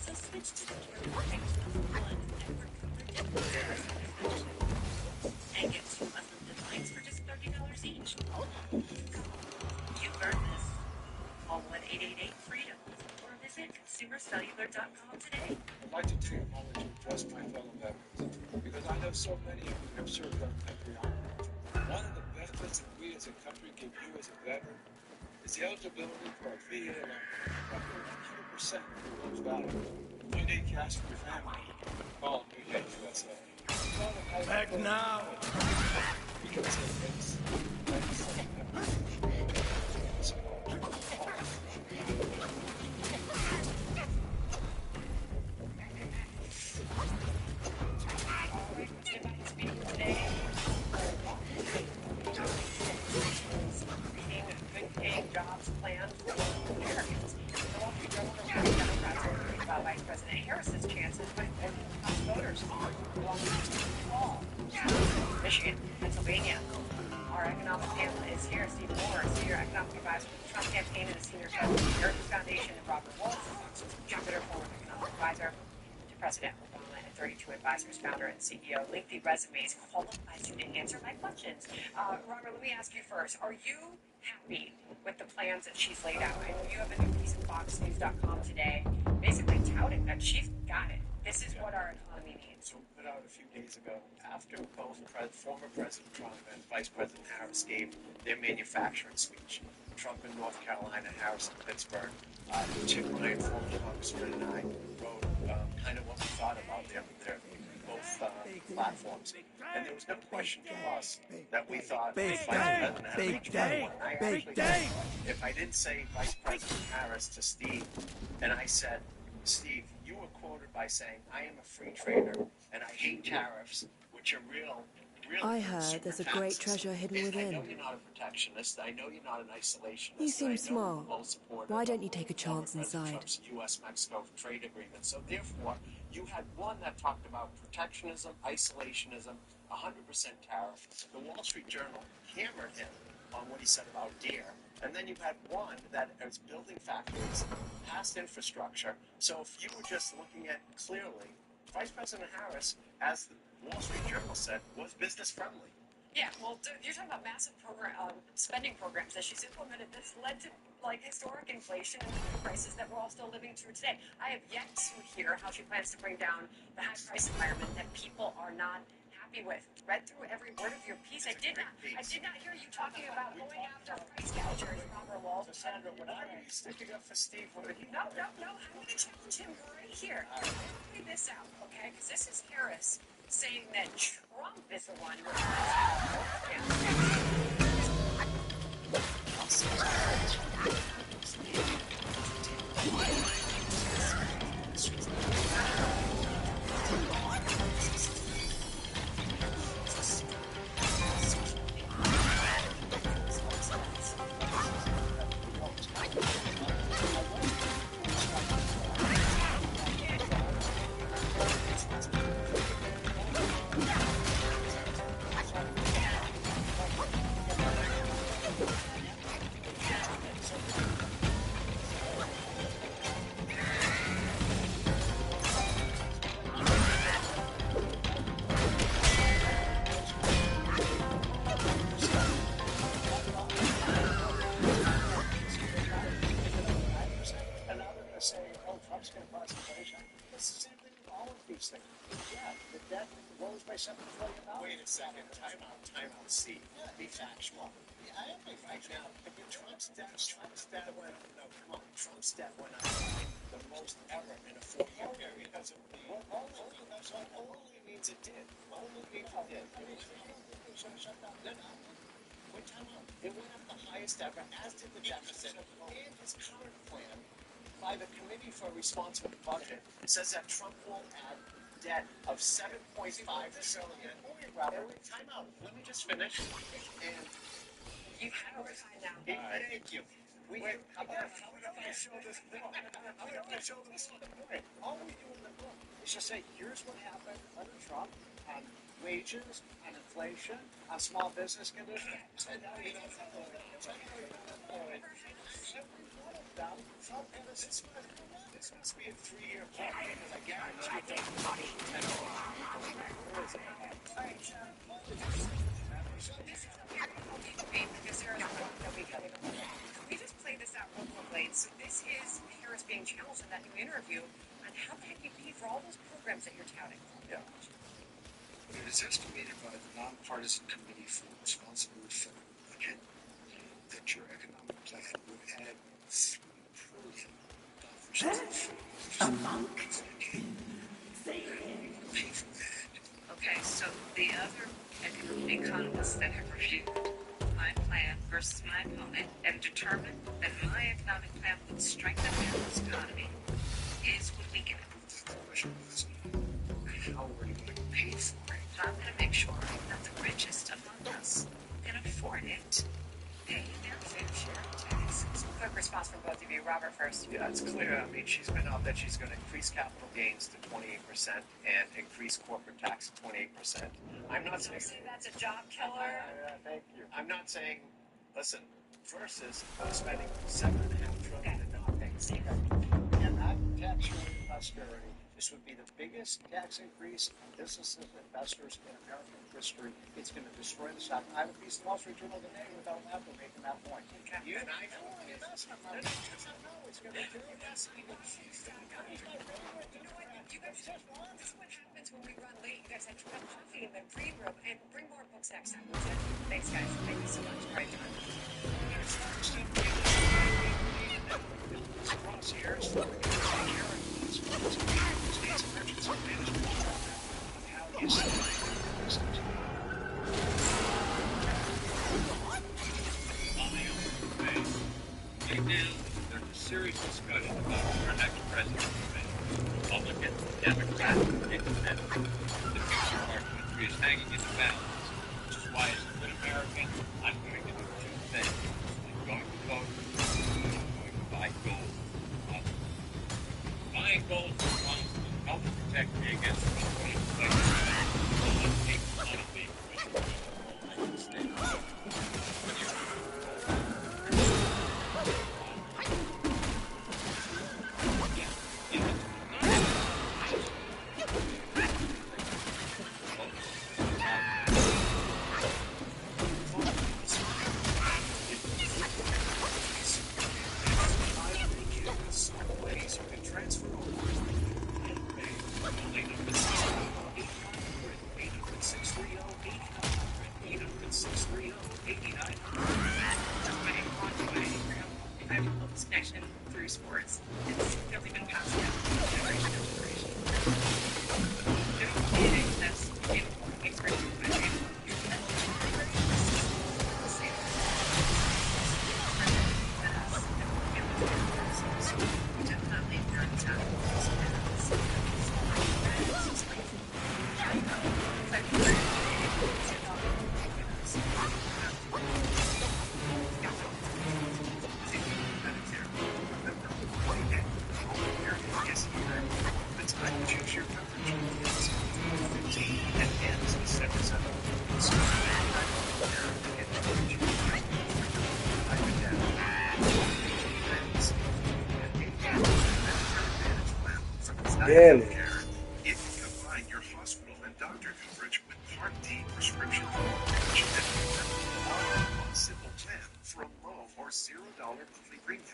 So switch to the Carrier Extra One network coverage and get 2 unlimited lines for just $30 each. You've earned this. Call 1-888-FREEDOM or visit consumercellular.com today. I'd like to take a moment to address my fellow veterans, because I know so many of you have served our country honorably. One of the benefits that we as a country give you as a veteran is the eligibility for our VA loan, roughly 100% of those value. If you need cash for your family, call New York USA. Back now! Because it's jobs plans for Americans. The Wall Street Journal reported Democrats are worried about Vice President Harris's chances with House voters on fall. Michigan, Pennsylvania. Our economic panel is here. Steve Moore, Senior Economic Advisor for the Trump Campaign and the Senior Fellow at the Heritage Foundation, and Robert Wolf, Jupiter, former Economic Advisor to President Obama, and 32 Advisors, founder and CEO. Lengthy resumes qualifies you to answer my questions. Robert, let me ask you first. Are you happy with the plans that she's laid out? I know you have a new piece of FoxNews.com today, basically touting that she's got it. This is what our economy needs. So we put out a few days ago, after both former President Trump and Vice President Harris gave their manufacturing speech. Trump in North Carolina, Harris in Pittsburgh. Chip Ryan, former congressman, and I wrote kind of what we thought about their both platforms. And there was no question from us that we thought Vice President Harris. If I didn't say Vice President Harris to Steve, and I said, Steve, you were quoted by saying, I am a free trader and I hate tariffs, which are real I heard there's a great treasure hidden I within. know you're not a protectionist. I know you're not an isolationist. You seem I know smart. you're both supportive Why don't of you take a former chance President inside? Trump's U.S.-Mexico trade agreement. So therefore, you had one that talked about protectionism, isolationism, 100% tariff. The Wall Street Journal hammered him on what he said about Deere. And then you had one that is building factories, past infrastructure. So if you were just looking at clearly, Vice President Harris, as the Wall Street Journal said, was business friendly. Yeah, well, you're talking about massive spending programs that she's implemented that's led to like historic inflation and food prices that we're all still living through today. I have yet to hear how she plans to bring down the high price environment that people are not happy with. Read through every word of your piece. I did not hear you talking about going after price gougers, Robert Walsh. Sandra, whatever you sticking up for Steve, No. I'm going to challenge him right here. Figure this out, okay? Because this is Harris saying that Trump is the one who And now they're going to say, oh, Trump's going to cause inflation. It's the same thing with all of these things. Yeah, the debt rose by $7 trillion. Wait a second. Time out, Steve. Be factual. Yeah, I am being Right factual. now, Trump's debt went up. No, come on. Trump's debt went up by the most ever in a 4-year period. Because of the only means it did. Only means it did. Shut down. No. Wait, time out. It went up the highest ever, as did the deficit. And his current plan by the Committee for a Responsible Budget says that Trump will add debt of $7.5 trillion. Time out. Let me just finish. And you have over time now. Thank you. I'm going to show this book. I'm going to show this point. All we do in the book is just say, here's what happened under Trump. wages, on inflation, on small business conditions. And now you don't have this must be a 3-year plan because I guarantee because there is one that we just played this out real quickly. So this is Harris being challenged in that new interview on how the heck you pay for all those programs that you're touting. Yeah. It is estimated by the nonpartisan committee for responsible reform, again, that your economic plan would add $3 trillion. A monk? Okay, so the other economists that have reviewed my plan versus my opponent and determined that my economic plan would strengthen America's economy is what we get. The question was, how are you going to pay for it? I'm going to make sure that the richest among us can afford it, pay their fair share of taxes. Quick response from both of you. Robert first. Yeah, it's clear. I mean, she's been out that she's going to increase capital gains to 28% and increase corporate tax to 28%. I'm not saying that's a job killer. Thank you. I'm not saying, listen, versus spending $7.5 trillion and not paying. And not tax relief prosperity. This would be the biggest tax increase on businesses and investors in American history. It's going to destroy the stock. I have a piece of Wall Street Journal today without Apple making that point. You and I know it's going to do this. You know what? This is what happens when we run late. You guys have to have coffee in the green room and bring more books next time. Thanks, guys. Thank you so much. All right, John. Right now, there's a serious discussion about who our next president will be. Republican, Democrat, Independent. The future of our country is hanging in the balance, which is why, as a good American, I'm going to do two things. I'm going to vote, and I'm going to buy gold. Buying gold will help protect me against Russian connection through sports. It's really been passed down generation to generation. That's expression of my definitely burns out. Damn. If you combine your hospital and doctor coverage with Part D prescription coverage and one simple plan for a low or $0 monthly premium.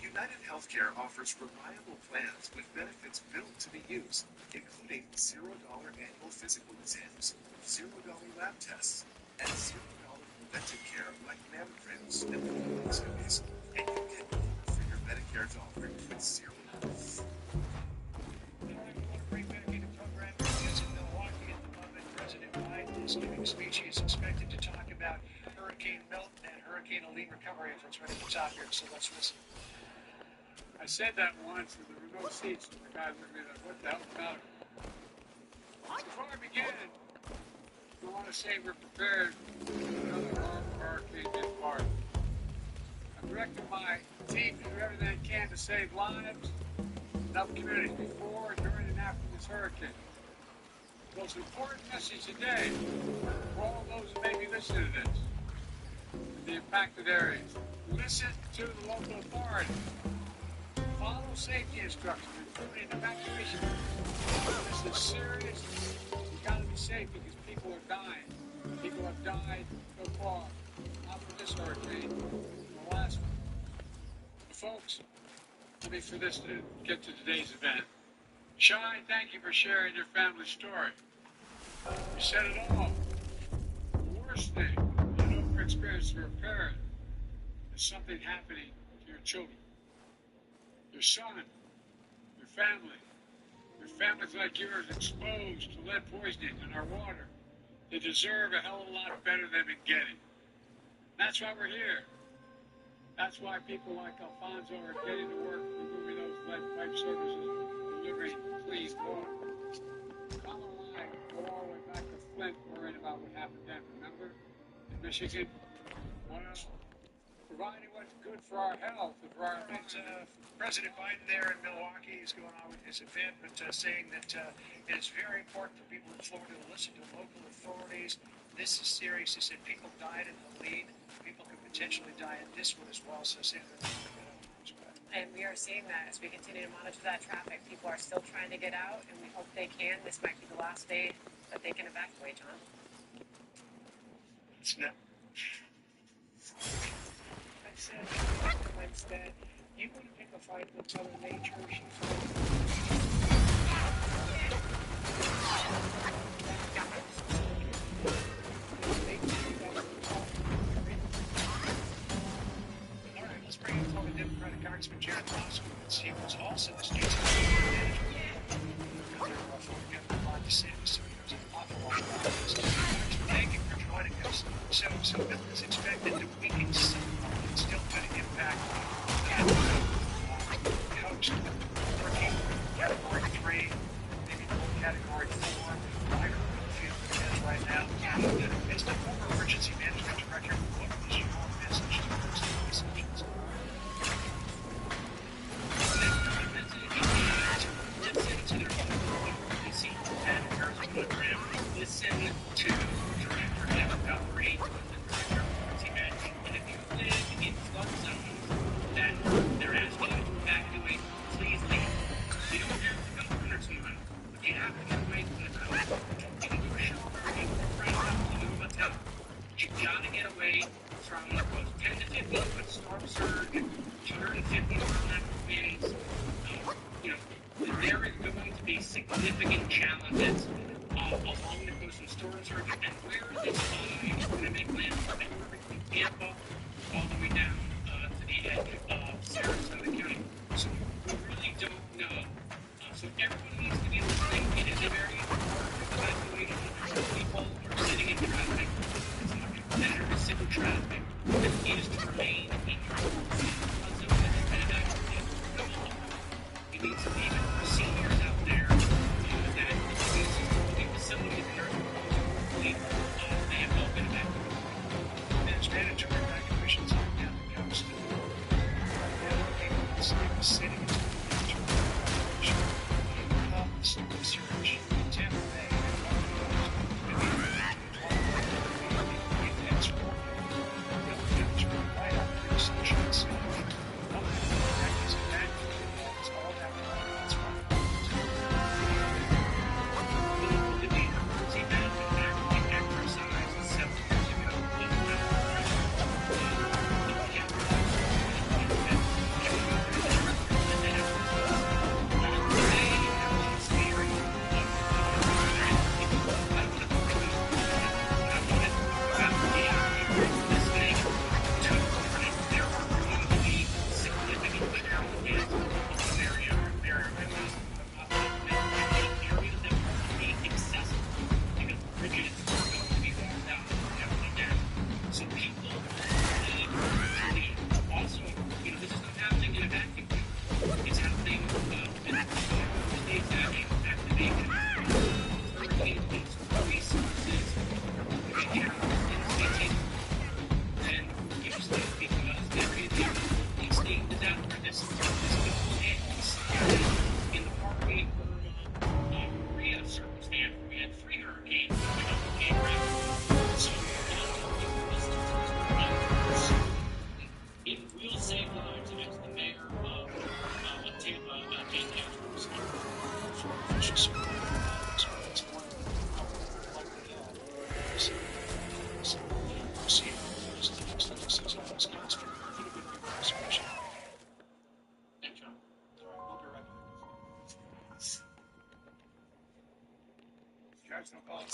United Healthcare offers reliable plans with benefits built to be used, including $0 annual physical exams, $0 lab tests, and $0 preventive care like mammograms and colonoscopies. And you can for your Medicare dollar with $0. Giving a speech. He is expected to talk about Hurricane Milton and Hurricane Helene recovery efforts right at the top here, so let's listen. I said that once, and there were no seats, and the guy looked at me like, what the hell about it? Before I begin, I want to say we're prepared for another hurricane this far. I've directed my team to do everything they can to save lives in other communities before, during, and after this hurricane. most important message today for all those who may be listening to this, in the impacted areas. Listen to the local authorities. Follow safety instructions, including evacuation. This is serious. You've got to be safe because people are dying. People have died so far. Not from this hurricane, the last one. Folks, let me for this to get to today's event. Shai, thank you for sharing your family story. You said it all. The worst thing you ever experience for a parent is something happening to your children. Your son, your family. Your families like yours exposed to lead poisoning in our water. They deserve a hell of a lot better than they've been getting. That's why we're here. That's why people like Alfonso are getting to work removing those lead pipe services, delivering clean water. Tom and I go all the way back to Flint worrying about what happened then, remember? In Michigan? Well, providing what's good for our health and for our... President Biden there in Milwaukee is going on with his event, but saying that it is very important for people in Florida to listen to local authorities. This is serious. He said people died in the lead. People could potentially die in this one as well. So Sandra, and we are seeing that as we continue to monitor that traffic. People are still trying to get out, and we hope they can. This might be the last day that they can evacuate, John. It's not. I said Wednesday, you want to pick a fight with Mother Nature? Let's bring in Florida Democratic Congressman Jared Moskowitz. He was also the state's manager. Florida Governor Ron DeSantis, so he knows an awful lot about this. Thank you for joining us. So it is expected that we can see still going to impact the coast. Hurricane Category 3, maybe Category 4. I don't feel it is right now. As the former emergency management director, what is your message to those decisions? Listen to Director Evan Valerie, the Director of Emergency Management, and if you live in flood zones that they're asking you to evacuate, please leave. You don't have to come to nursing home, but you have to get away from the coast. You can do a shelter, you can rent out, you can do a hotel. You gotta get away from the coast. 10 to 15 foot storm surge, 250 mile winds. There is going to be significant challenges along the coastal storm surge, and where this line is going to make landfall, anywhere from Tampa all the way down to the edge of Sarasota County. So we really don't know. So everyone needs to be listening. It is a very important evacuation. People are sitting in traffic. It's not going to better to sit in traffic. It is to remain in your home. So that has been evacuated. You need to leave it for seniors out there that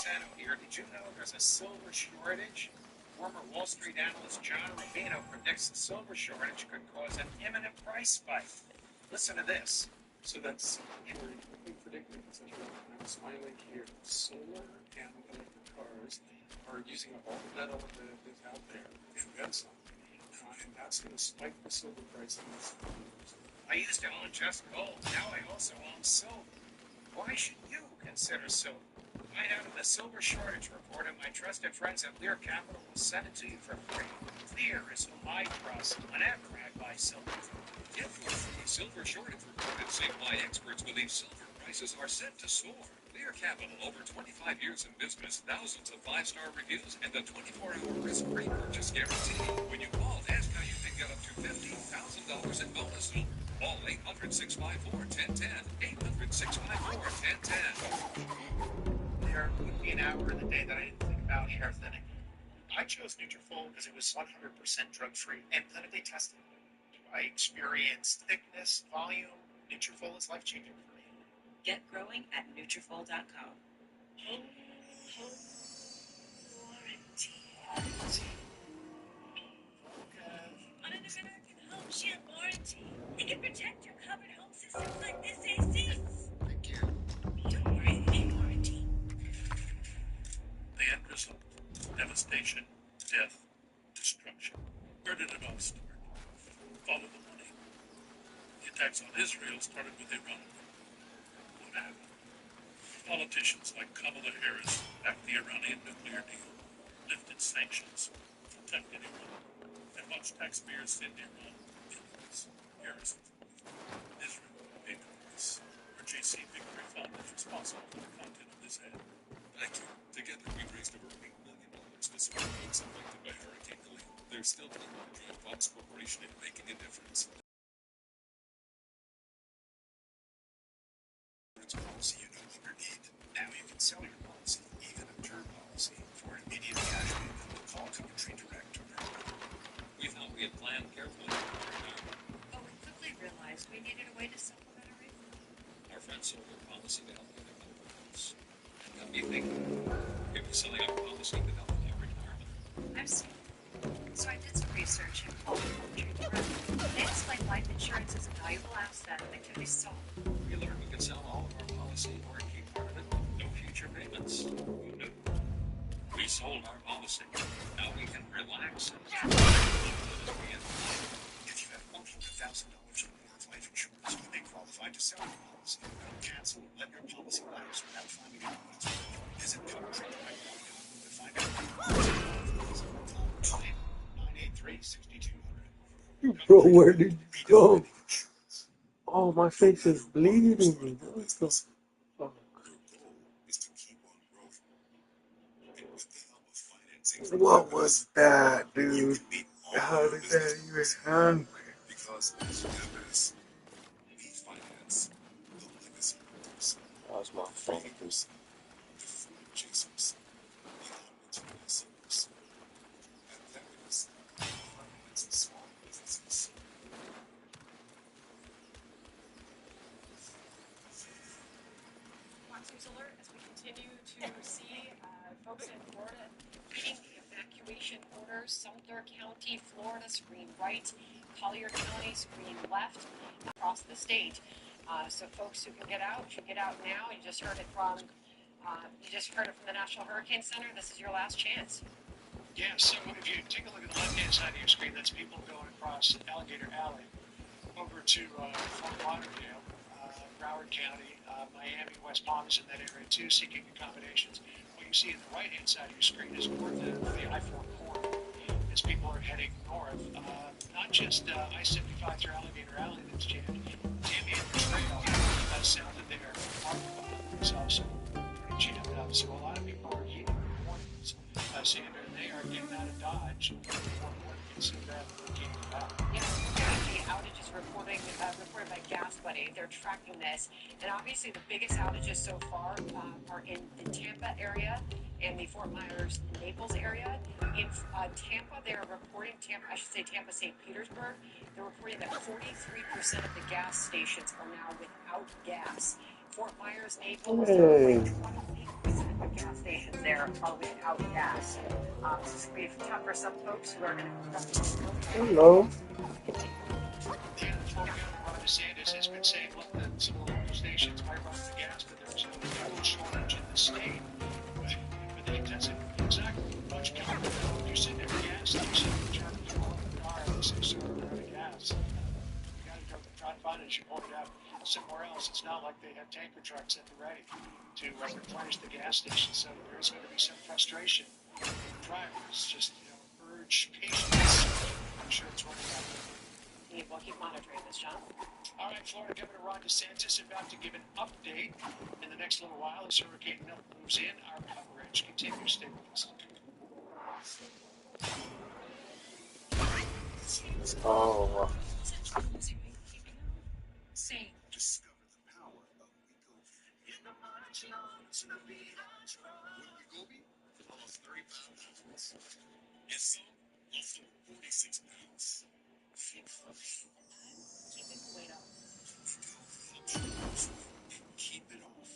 Napolitano here. Did you know there's a silver shortage? Former Wall Street analyst John Rubino predicts the silver shortage could cause an imminent price spike. Listen to this. So that's quickly predicted. I'm smiling here. Solar and electric cars are using all the metal that is out there and then some. And that's going to spike the silver prices. I used to own just gold. Now I also own silver. Why should you consider silver? Find out in the silver shortage report, and my trusted friends at Lear Capital will send it to you for free. Lear is who I trust whenever I buy silver. Get your free silver shortage report and see why experts believe silver prices are set to soar. Lear Capital, over 25 years in business, thousands of 5-star reviews, and the 24-hour risk-free purchase guarantee. When you call, ask how you can get up to $50,000 in bonus silver. Call 800-654-1010. 800-654-1010. There would be an hour in the day that I didn't think about hair thinning. I chose Nutrafol because it was 100% drug-free and clinically tested. I experienced thickness, volume. Nutrafol is life-changing for me. Get growing at Nutrafol.com. On an American Home Shield warranty, it can protect your covered home systems like this AC. Thank you. Don't worry, big warranty. The end result: devastation, death, destruction. Where did it all start? Follow the money. The attacks on Israel started with Iran. What happened? Politicians like Kamala Harris backed the Iranian nuclear deal, lifted sanctions, protected Iran, and watched taxpayers send Iran millions. Harris, Israel paid the price. Our JC Victory Fund is responsible for the content of this ad. Thank you. Together, we've raised over $8 million to support folks affected by Hurricane Helene. There's still time to join Fox Corporation in making a difference. Policy you no longer need. Now you can sell your policy, even a term policy, for immediate cash payment. Call Coventry Direct or We thought we had planned carefully. But we quickly realized we needed a way to supplement our income. Our friend sold her policy to help with the companies. It got me thinking. If we're selling our policy to help with our retirement. I've seen it. So I did some research and called Coventry Direct. They explained life insurance is a valuable asset that can be sold. We learned we could sell all of our policy or keep part of it. No future payments. Who knew? We sold our policy. Now we can relax and if you have $100,000 or more of life insurance, you may qualify to sell your policy. Don't cancel or let your policy lapse without finding out what it's worth. Visit CoventryDirect.com to find out. 983-6200. Bro, where did you go? Oh, my face is bleeding. Let's go. Oh. What was that, dude? How did that even happen? Because as members, we finance the legacy holders. That was my fingers. The food chasers, the opportunity seekers, and that is finance small businesses. Fox News Alert as we continue to see folks in Florida reading the evacuation orders. Sumter County, Florida, screen right. Collier County, screen left. Across the state. So folks who can get out should get out now. You just heard it from the National Hurricane Center. This is your last chance. Yeah, so if you take a look at the left-hand side of your screen, that's people going across Alligator Alley over to Fort Lauderdale, Broward County, Miami, West Palm is in that area too, seeking accommodations. What you see in the right-hand side of your screen is north of the I-4 corridor as people are heading north. Not just I-75 through Alligator Alley that's jammed. Tamiami Trail south of there, is also pretty jammed up. So a lot of people are heeding warnings. Sandra, they are getting out of Dodge. So that they can't get out. Yes, the outage is reported by Gas Buddy. They're tracking this. And obviously the biggest outages so far are in the Tampa area and the Fort Myers, Naples area. In Tampa, they're reporting, Tampa, St. Petersburg, they're reporting that 43% of the gas stations are now without gas. Fort Myers, Naples, they're reporting 28%. gas stations there are without gas. This is going to be tough for some folks who are going to. Hello. Ron DeSantis has been saying, look, that some of the local stations might run out of gas, but there's a fuel shortage in the state. But then he says exactly much counter. You're sitting at a gas station, you turn on the car, and they say, sir, we're out of gas. You got to go try to find it, as you pointed out, somewhere else. It's not like they have tanker trucks at the ready to replenish the gas station. So there is going to be some frustration. Drivers just urge patience. I'm sure it's running out. We'll keep monitoring this, John. All right, Florida Governor Ron DeSantis about to give an update in the next little while as Hurricane Milton moves in. Our coverage continues. Stay with us. Oh. Say, discover the power of Wegovy. In the March lungs, the behind with Wegovy, almost 30 pounds. And some lost over 46 pounds. Keep it weight up. Keep it off.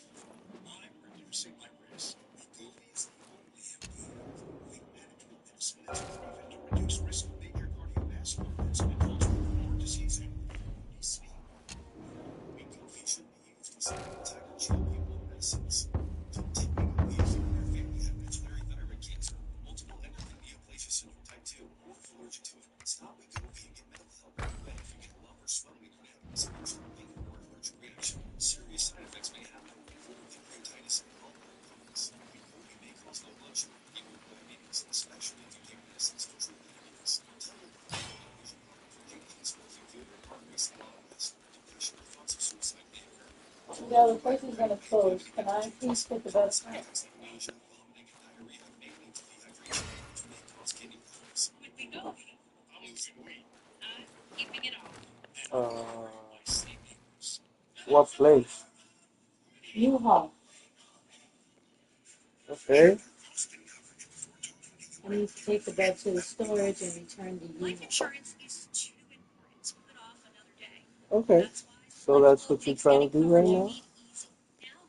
I'm reducing my risk. Wegovy is the only FDA-approved medical medicine that's proven to reduce risk of major cardiovascular events and ultimately heart disease and obesity. Wegovy should be used alongside GLP-1 medicines. Continually, if you or your family have pituitary thyroid cancer, multiple endocrine neoplasia syndrome type 2, or if allergic to it, stop Wegovy and get medical help right away. If you get a lump or swelling in your head, severe pain or an allergic reaction, serious side effects may happen, including pancreatitis and pulmonary disease. Wegovy may cause low blood sugar, even diabetes, especially if you take medicines to treat diabetes. Tell your doctor about vision problems, pancreas, smoking, failure, heart racing, ALS, depression, or thoughts of suicide may occur. Yeah, the place is going to close. Can I please take the bus? Nausea, vomiting, and diarrhea may lead to dehydration, which may cause kidney problems. With Wegovy, I'm losing weight. I'm keeping it off. What place? U-Haul. Okay. I need to take the bed to the storage and return the Life U-Haul. insurance is too important to put off another day. Okay. So that's what you're trying to do right now? Now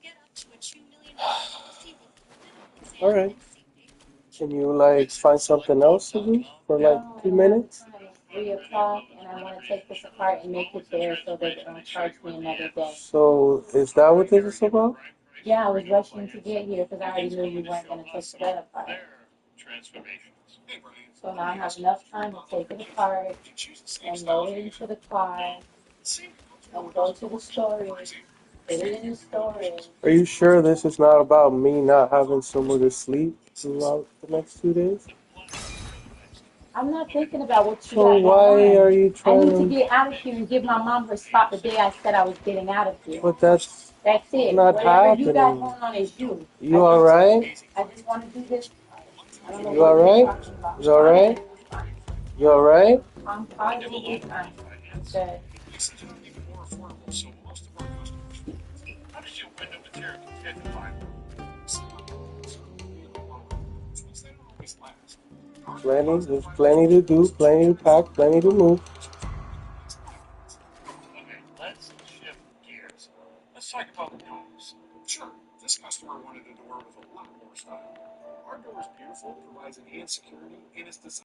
get up to a $2 million policy with medical exam Alright. and safety. Can you, find something else to do for, 2 minutes? 3 o'clock, and I want to take this apart and make it there so they don't charge me another day. So, is that what this is about? Yeah, I was rushing to get here because I already knew you weren't going to take the bed apart. So now I have enough time to take it apart and load it into the car and go to the storage, put it in the storage. Are you sure this is not about me not having somewhere to sleep throughout the next 2 days? I'm not thinking about what you So got why going on. are you I trying need to to... get out of here and give my mom her spot the day I said I was getting out of here. But that's it. not Whatever you got happening. going on is you. You alright? I just want to do this. I don't know You what you're alright? talking about. You alright? You alright? I'm positively fine. Good. How does your window material compare to fiber? Plenty. There's plenty to do, plenty to pack, plenty to move. Okay, let's shift gears. Let's talk about the doors. Sure, this customer wanted a door with a lot more style. Our door is beautiful, provides enhanced security, and is designed